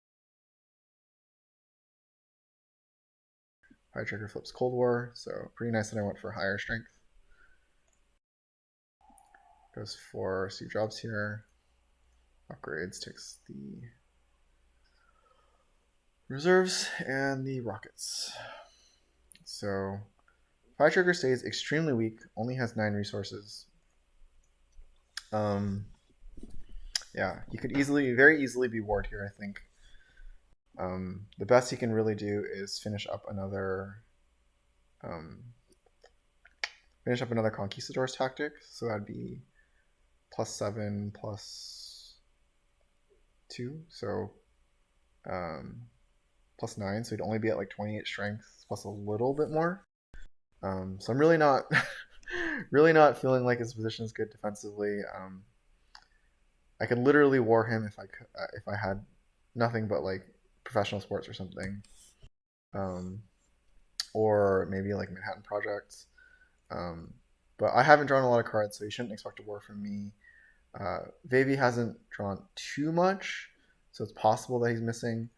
PhiTrigger flips Cold War, so pretty nice that I went for higher strength. Goes for Steve Jobs here. Upgrades, takes the reserves and the rockets. So PhiTrigger stays extremely weak, only has 9 resources. Yeah, he could very easily be warred here, I think. The best he can really do is finish up another Conquistadors tactic. So that'd be +7 +2, so +9. So he'd only be at like 28 strength plus a little bit more. So I'm really not really not feeling like his position is good defensively. I could literally war him if I had nothing but like professional sports or something, or maybe like Manhattan Projects. But I haven't drawn a lot of cards, so you shouldn't expect a war from me. Veivi hasn't drawn too much, so it's possible that he's missing.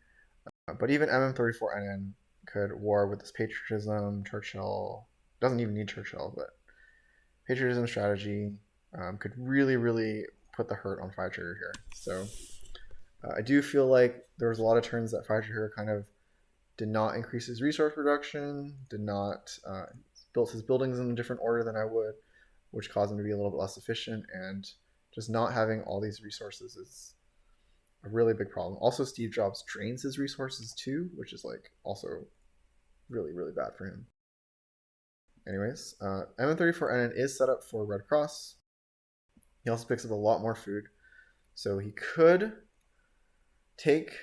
But even MM34NN could war with this patriotism. Churchill doesn't even need Churchill, but patriotism strategy could really, really put the hurt on PhiTrigger here. So I do feel like there was a lot of turns that PhiTrigger kind of did not increase his resource production, did not built his buildings in a different order than I would, which caused him to be a little bit less efficient. And just not having all these resources is a really big problem. Also, Steve Jobs drains his resources too, which is like also really, really bad for him. Anyways, MM34NN is set up for Red Cross. He also picks up a lot more food, so he could take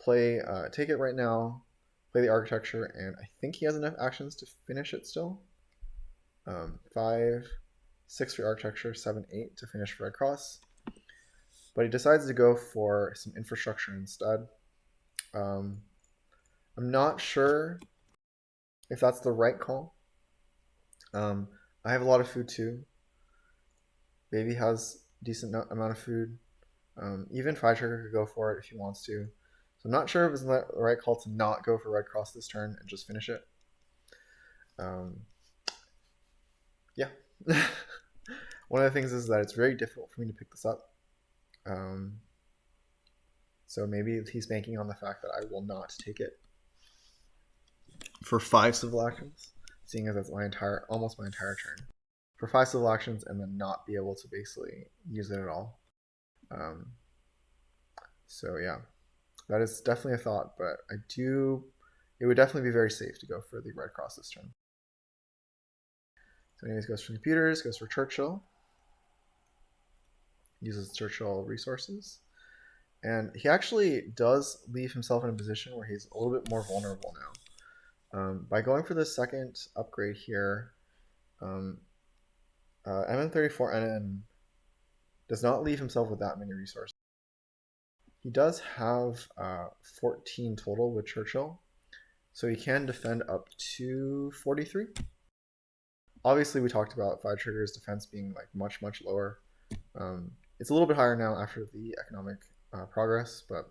it right now, play the architecture, and I think he has enough actions to finish it still. 5, 6 for architecture, 7, 8 to finish for Red Cross. But he decides to go for some infrastructure instead. I'm not sure if that's the right call. I have a lot of food too. Baby has a decent amount of food. Even PhiTrigger could go for it if he wants to. So I'm not sure if it's the right call to not go for Red Cross this turn and just finish it. Yeah. One of the things is that it's very difficult for me to pick this up. So maybe he's banking on the fact that I will not take it for 5 civil actions, seeing as that's almost my entire turn. For 5 civil actions and then not be able to basically use it at all. So yeah, that is definitely a thought, but it would definitely be very safe to go for the Red Cross this turn. So anyways, goes for computers, goes for Churchill. Uses Churchill resources. And he actually does leave himself in a position where he's a little bit more vulnerable now. By going for the second upgrade here, MM34NN does not leave himself with that many resources. He does have 14 total with Churchill, so he can defend up to 43. Obviously, we talked about PhiTrigger's defense being like much, much lower. It's a little bit higher now after the economic progress, but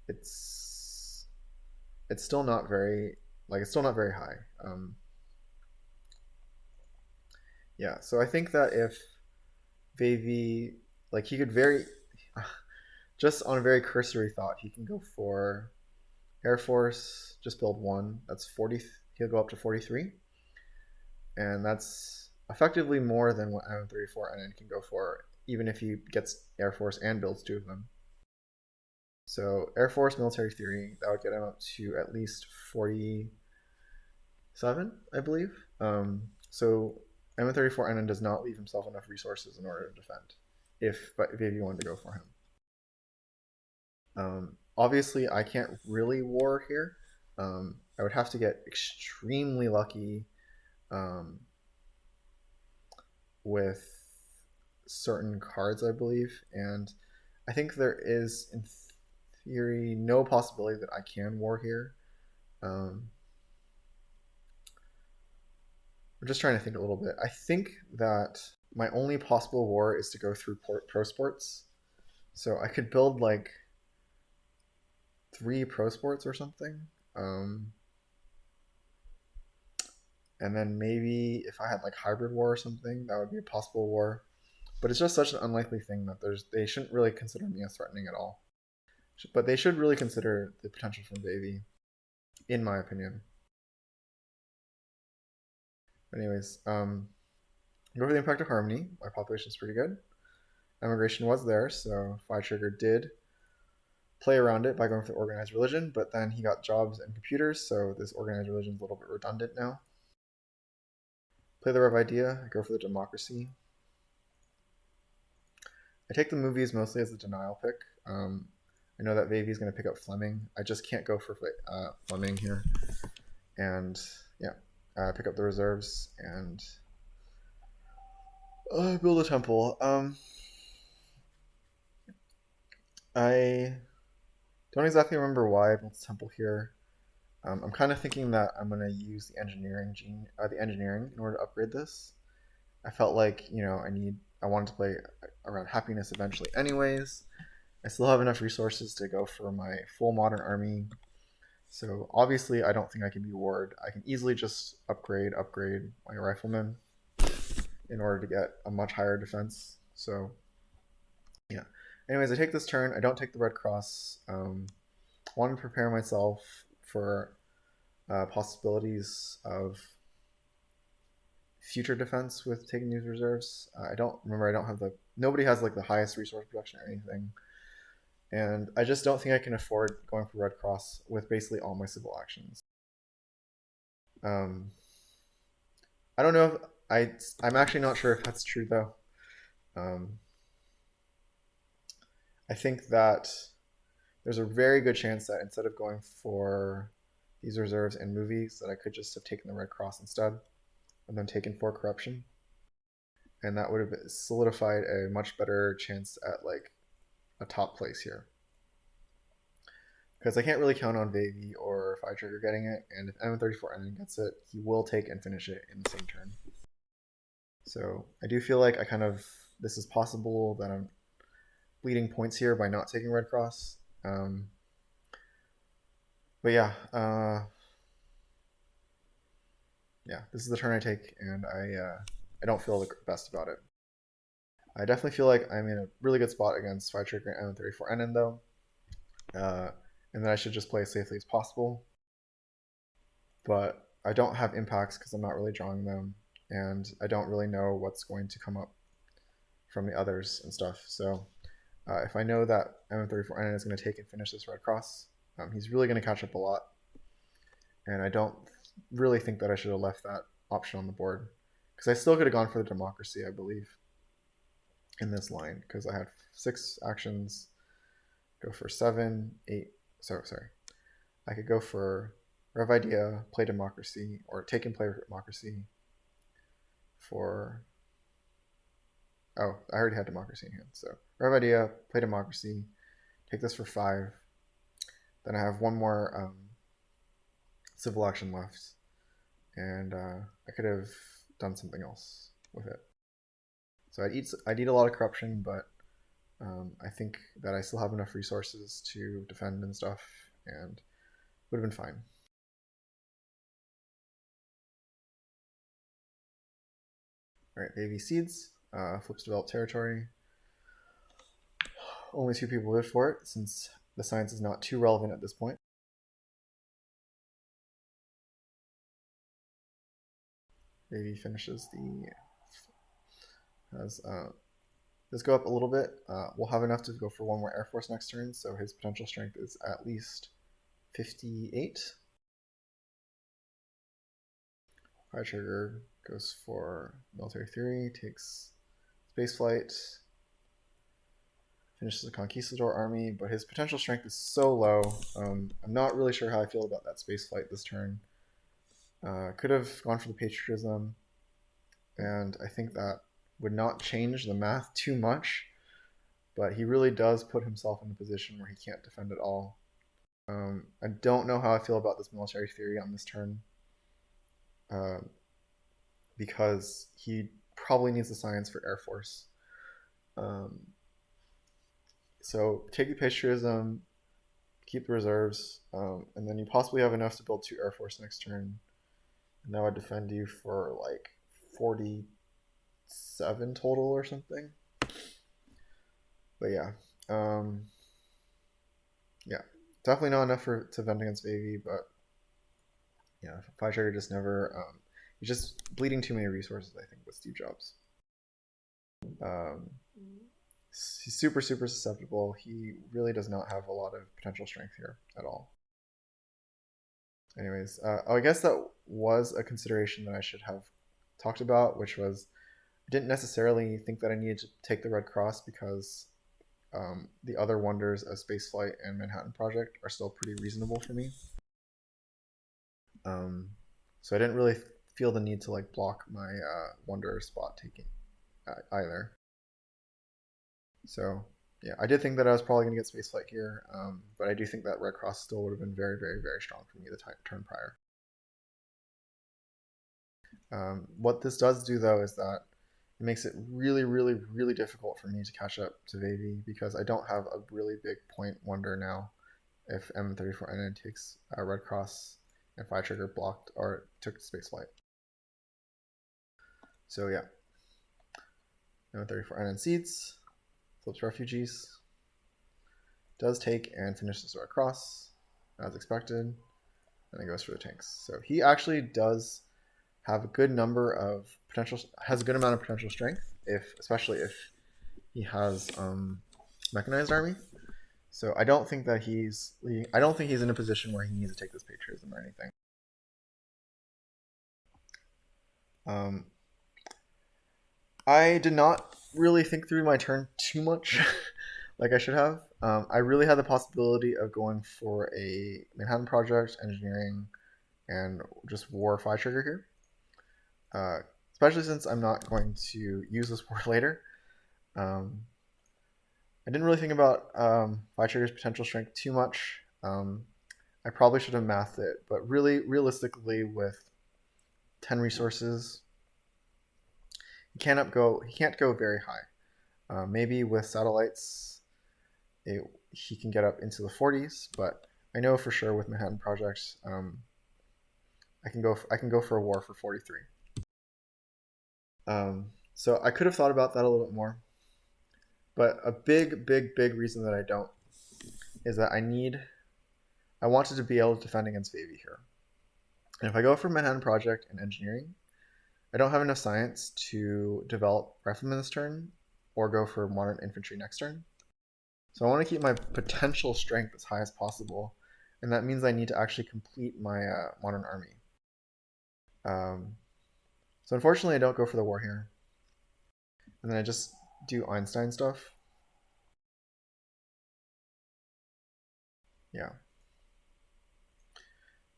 it's still not very high. Yeah, so I think that if Veivi, like he could just on a very cursory thought, he can go for Air Force, just build 1. That's 40. He'll go up to 43. And that's effectively more than what M34NN can go for, even if he gets Air Force and builds 2 of them. So Air Force military theory, that would get him up to at least 47, I believe. So M34NN does not leave himself enough resources in order to defend, if you wanted to go for him. Obviously, I can't really war here. I would have to get extremely lucky with certain cards, I believe, and I think there is, in theory, no possibility that I can war here. Um, I'm just trying to think a little bit. I think that my only possible war is to go through pro sports. So I could build like three pro sports or something. Um, and then maybe if I had like hybrid war or something, that would be a possible war. But it's just such an unlikely thing that they shouldn't really consider me as threatening at all. But they should really consider the potential from Veivi, in my opinion. Anyways, go for the impact of harmony. My population is pretty good. Immigration was there, so PhiTrigger did play around it by going for the organized religion, but then he got jobs and computers, so this organized religion is a little bit redundant now. Play the Rev idea, I go for the democracy. I take the movies mostly as a denial pick. I know that Veivi is going to pick up Fleming. I just can't go for Fleming here. And yeah, pick up the reserves and build a temple. I don't exactly remember why I built the temple here. I'm kind of thinking that I'm going to use the engineering in order to upgrade this. I felt like I wanted to play around happiness eventually, anyways. I still have enough resources to go for my full modern army. So obviously, I don't think I can be ward. I can easily just upgrade my riflemen in order to get a much higher defense. So yeah. Anyways, I take this turn. I don't take the red cross. Want to prepare myself for possibilities of future defense with taking these reserves. I don't remember. I don't have nobody has like the highest resource production or anything, and I just don't think I can afford going for red cross with basically all my civil actions. Um, I don't know if I'm actually not sure if that's true though. Um, I think that there's a very good chance that instead of going for these reserves and movies, that I could just have taken the red cross instead and then taken for corruption, and that would have solidified a much better chance at like a top place here. Because I can't really count on Veivi or PhiTrigger getting it, and if M34N gets it, he will take and finish it in the same turn. So I do feel like this is possible that I'm bleeding points here by not taking Red Cross. But yeah, this is the turn I take, and I don't feel the best about it. I definitely feel like I'm in a really good spot against PhiTrigger and M34NN though, and that I should just play as safely as possible. But I don't have impacts because I'm not really drawing them, and I don't really know what's going to come up from the others and stuff. So if I know that M34N is going to take and finish this red cross, he's really going to catch up a lot. And I don't really think that I should have left that option on the board, because I still could have gone for the democracy, I believe, in this line, because I had 6 actions, go for 7, 8. Sorry. I could go for Rev Idea, play democracy, or take and play democracy for... Oh, I already had democracy in hand. So Rev Idea, play democracy, take this for 5. Then I have one more civil action left, and I could have done something else with it. So I'd eat a lot of corruption, but I think that I still have enough resources to defend and stuff, and would have been fine. All right, Veivi seeds, flips developed territory. Only 2 people voted for it, since the science is not too relevant at this point. Veivi finishes does go up a little bit. We'll have enough to go for one more Air Force next turn, so his potential strength is at least 58. PhiTrigger goes for military theory, takes spaceflight, finishes the Conquistador army, but his potential strength is so low. I'm not really sure how I feel about that spaceflight this turn. Could have gone for the patriotism, and I think that would not change the math too much, but he really does put himself in a position where he can't defend at all. I don't know how I feel about this military theory on this turn, uh, because he probably needs the science for Air Force. Um, so take the patriotism, keep the reserves, and then you possibly have enough to build 2 Air Force next turn, and that would defend you for like 47 total or something. But um, yeah, definitely not enough to defend against Veivi, but yeah, PhiTrigger just never. He's just bleeding too many resources, I think, with Steve Jobs. Um, he's super susceptible. He really does not have a lot of potential strength here at all. Anyways, I guess that was a consideration that I should have talked about, which was I didn't necessarily think that I needed to take the Red Cross because the other wonders of Spaceflight and Manhattan Project are still pretty reasonable for me. So I didn't really feel the need to like block my wonder spot taking either. So yeah, I did think that I was probably going to get Spaceflight here, but I do think that Red Cross still would have been very strong for me the turn prior. What this does do though is that it makes it really difficult for me to catch up to Veivi because I don't have a really big point wonder now if M34NN takes Red Cross and PhiTrigger blocked or took Spaceflight. So yeah, M34NN seeds, flips refugees, does take and finishes Red Cross as expected, and then goes for the tanks. So he actually does have a good number of potential, has a good amount of potential strength, especially if he has mechanized army. So I don't think that he's in a position where he needs to take this patriotism or anything. I did not really think through my turn too much, like I should have. I really had the possibility of going for a Manhattan Project, engineering, and just war PhiTrigger here. Especially since I'm not going to use this war later. I didn't really think about PhiTrigger's potential strength too much. I probably should have mathed it, but really, realistically, with 10 resources, he can't go very high. Maybe with satellites, he can get up into the 40s, but I know for sure with Manhattan Project, I can go for a war for 43. So I could have thought about that a little bit more, but a big reason that I don't is that I wanted to be able to defend against Veivi here. And if I go for Manhattan Project and engineering, I don't have enough science to develop riflemen this turn or go for modern infantry next turn. So I want to keep my potential strength as high as possible, and that means I need to actually complete my modern army. So unfortunately, I don't go for the war here, and then I just do Einstein stuff. Yeah.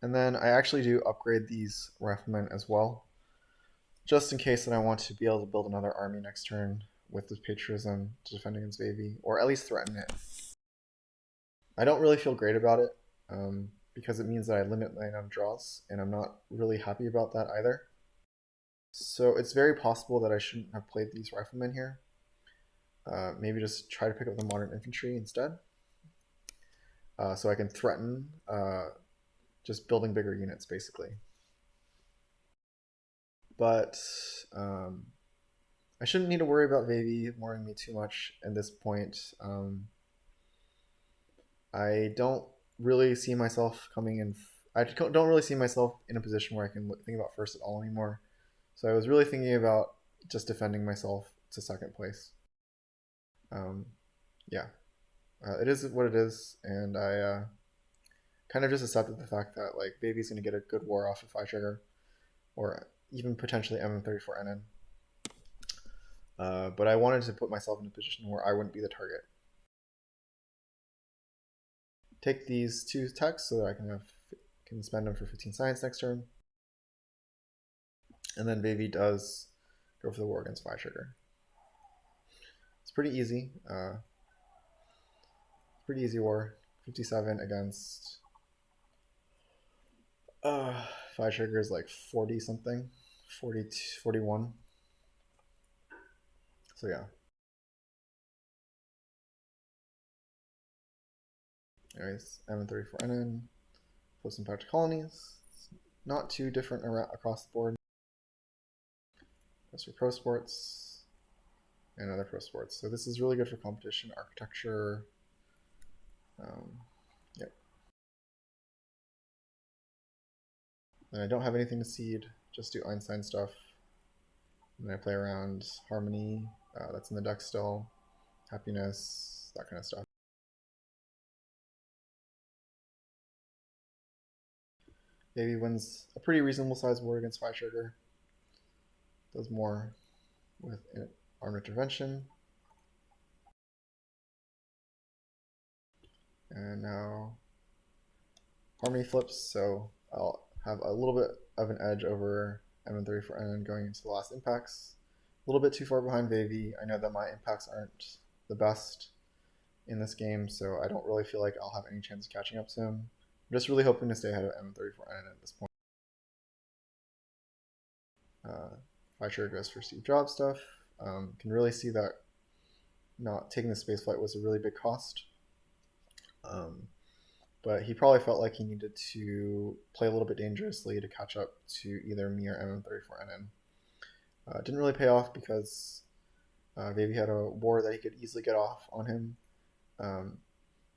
And then I actually do upgrade these riflemen as well, just in case that I want to be able to build another army next turn with this patriotism to defend against Veivi, or at least threaten it. I don't really feel great about it, because it means that I limit my amount of draws, and I'm not really happy about that either. So it's very possible that I shouldn't have played these riflemen here. Maybe just try to pick up the modern infantry instead, so I can threaten just building bigger units, basically. But I shouldn't need to worry about Veivi worrying me too much at this point. I don't really see myself coming in. I don't really see myself in a position where I can think about first at all anymore. So I was really thinking about just defending myself to second place. Yeah, it is what it is, and I kind of just accepted the fact that like Veivi's gonna get a good war off of PhiTrigger, or even potentially MM34NN. But I wanted to put myself in a position where I wouldn't be the target. Take these 2 techs so that I can spend them for 15 science next turn. And then Veivi does go for the war against PhiTrigger. It's pretty easy. Pretty easy war. 57 against Uh, PhiTrigger is like 40 something, 40, 41. So yeah. Anyways, M34NN, post-impact colonies. Not too different across the board. That's for pro sports and other pro sports. So this is really good for competition, architecture. Um, yep. And I don't have anything to seed, just do Einstein stuff. And then I play around harmony, that's in the deck still, happiness, that kind of stuff. Veivi wins a pretty reasonable sized war against PhiTrigger. Does more with armed intervention. And now harmony flips, so I'll have a little bit of an edge over M34N going into the last impacts. A little bit too far behind Veivi. I know that my impacts aren't the best in this game, so I don't really feel like I'll have any chance of catching up to him. I'm just really hoping to stay ahead of M34N at this point. PhiTrigger goes for Steve Jobs stuff. Can really see that not taking the space flight was a really big cost. But he probably felt like he needed to play a little bit dangerously to catch up to either me or MM34NN. Didn't really pay off because Veivi had a war that he could easily get off on him.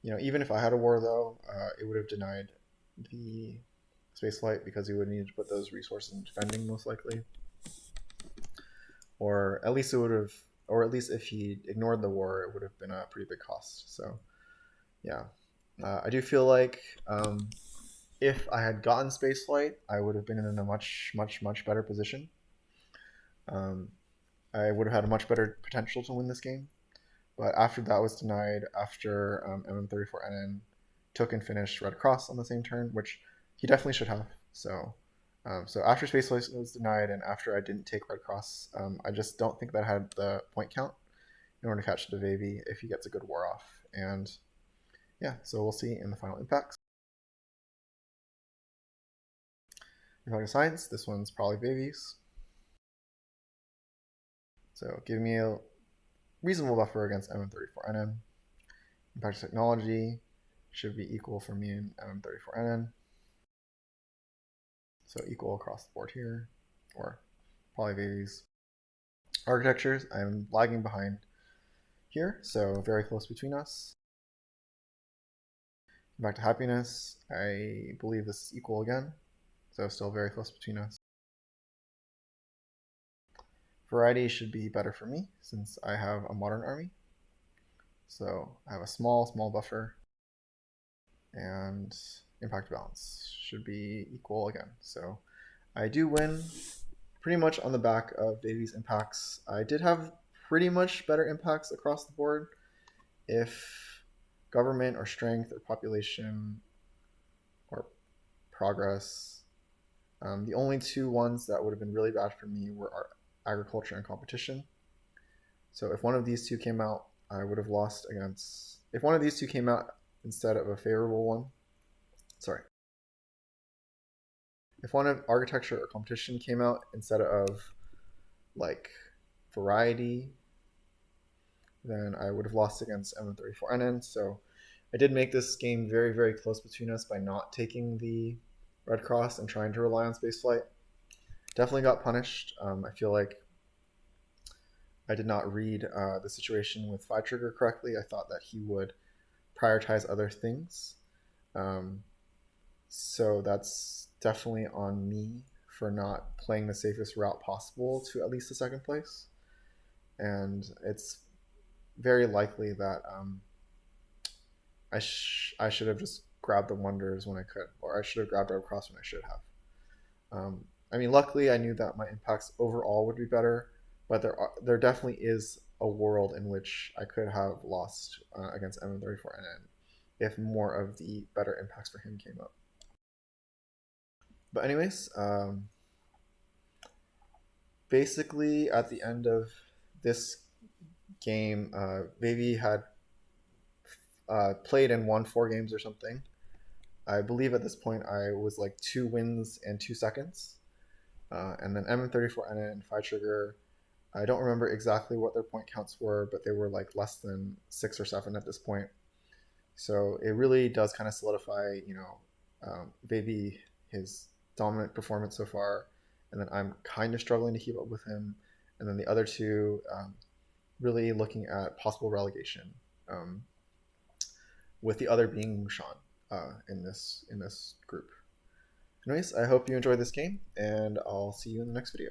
Even if I had a war though, it would have denied the spaceflight because he would need to put those resources in defending most likely. Or at least if he ignored the war, it would have been a pretty big cost. So, yeah. I do feel like if I had gotten spaceflight, I would have been in a much, much, much better position. I would have had a much better potential to win this game. But after that was denied, after MM34NN took and finished Red Cross on the same turn, which he definitely should have. So after spaceflight was denied and after I didn't take Red Cross, I just don't think that I had the point count in order to catch the Veivi if he gets a good war off. And yeah, so we'll see in the final impacts. Impact of Science, this one's probably Veivi's. So give me a reasonable buffer against MM34NN. Impact of Technology should be equal for me and MM34NN. So equal across the board here, or probably Veivi's. Architectures, I'm lagging behind here, so very close between us. Back to happiness, I believe this is equal again, so still very close between us. Variety should be better for me since I have a modern army. So I have a small buffer, and impact balance should be equal again. So I do win pretty much on the back of Veivi's impacts. I did have pretty much better impacts across the board. If government or strength or population or progress, the only two ones that would have been really bad for me were agriculture and competition. So if one of these two came out, I would have lost against. If one of these two came out instead of a favorable one, if one of architecture or competition came out instead of like variety, then I would have lost against M34NN. So I did make this game very, very close between us by not taking the Red Cross and trying to rely on spaceflight. Definitely got punished. I feel like I did not read the situation with PhiTrigger correctly. I thought that he would prioritize other things. So that's definitely on me for not playing the safest route possible to at least the second place. And it's very likely that I should have just grabbed the wonders when I could, or I should have grabbed Red Cross when I should have. Luckily, I knew that my impacts overall would be better, but there definitely is a world in which I could have lost against MM34NN if more of the better impacts for him came up. But anyways, basically at the end of this game, Veivi had played and won 4 games or something. I believe at this point I was like 2 wins and 2 seconds. And then MM34NN and PhiTrigger, I don't remember exactly what their point counts were, but they were like less than 6 or 7 at this point. So it really does kind of solidify, Veivi, his dominant performance so far, and then I'm kind of struggling to keep up with him, and then the other two really looking at possible relegation, um, with the other being Mushan in this group. Anyways, I hope you enjoyed this game, and I'll see you in the next video.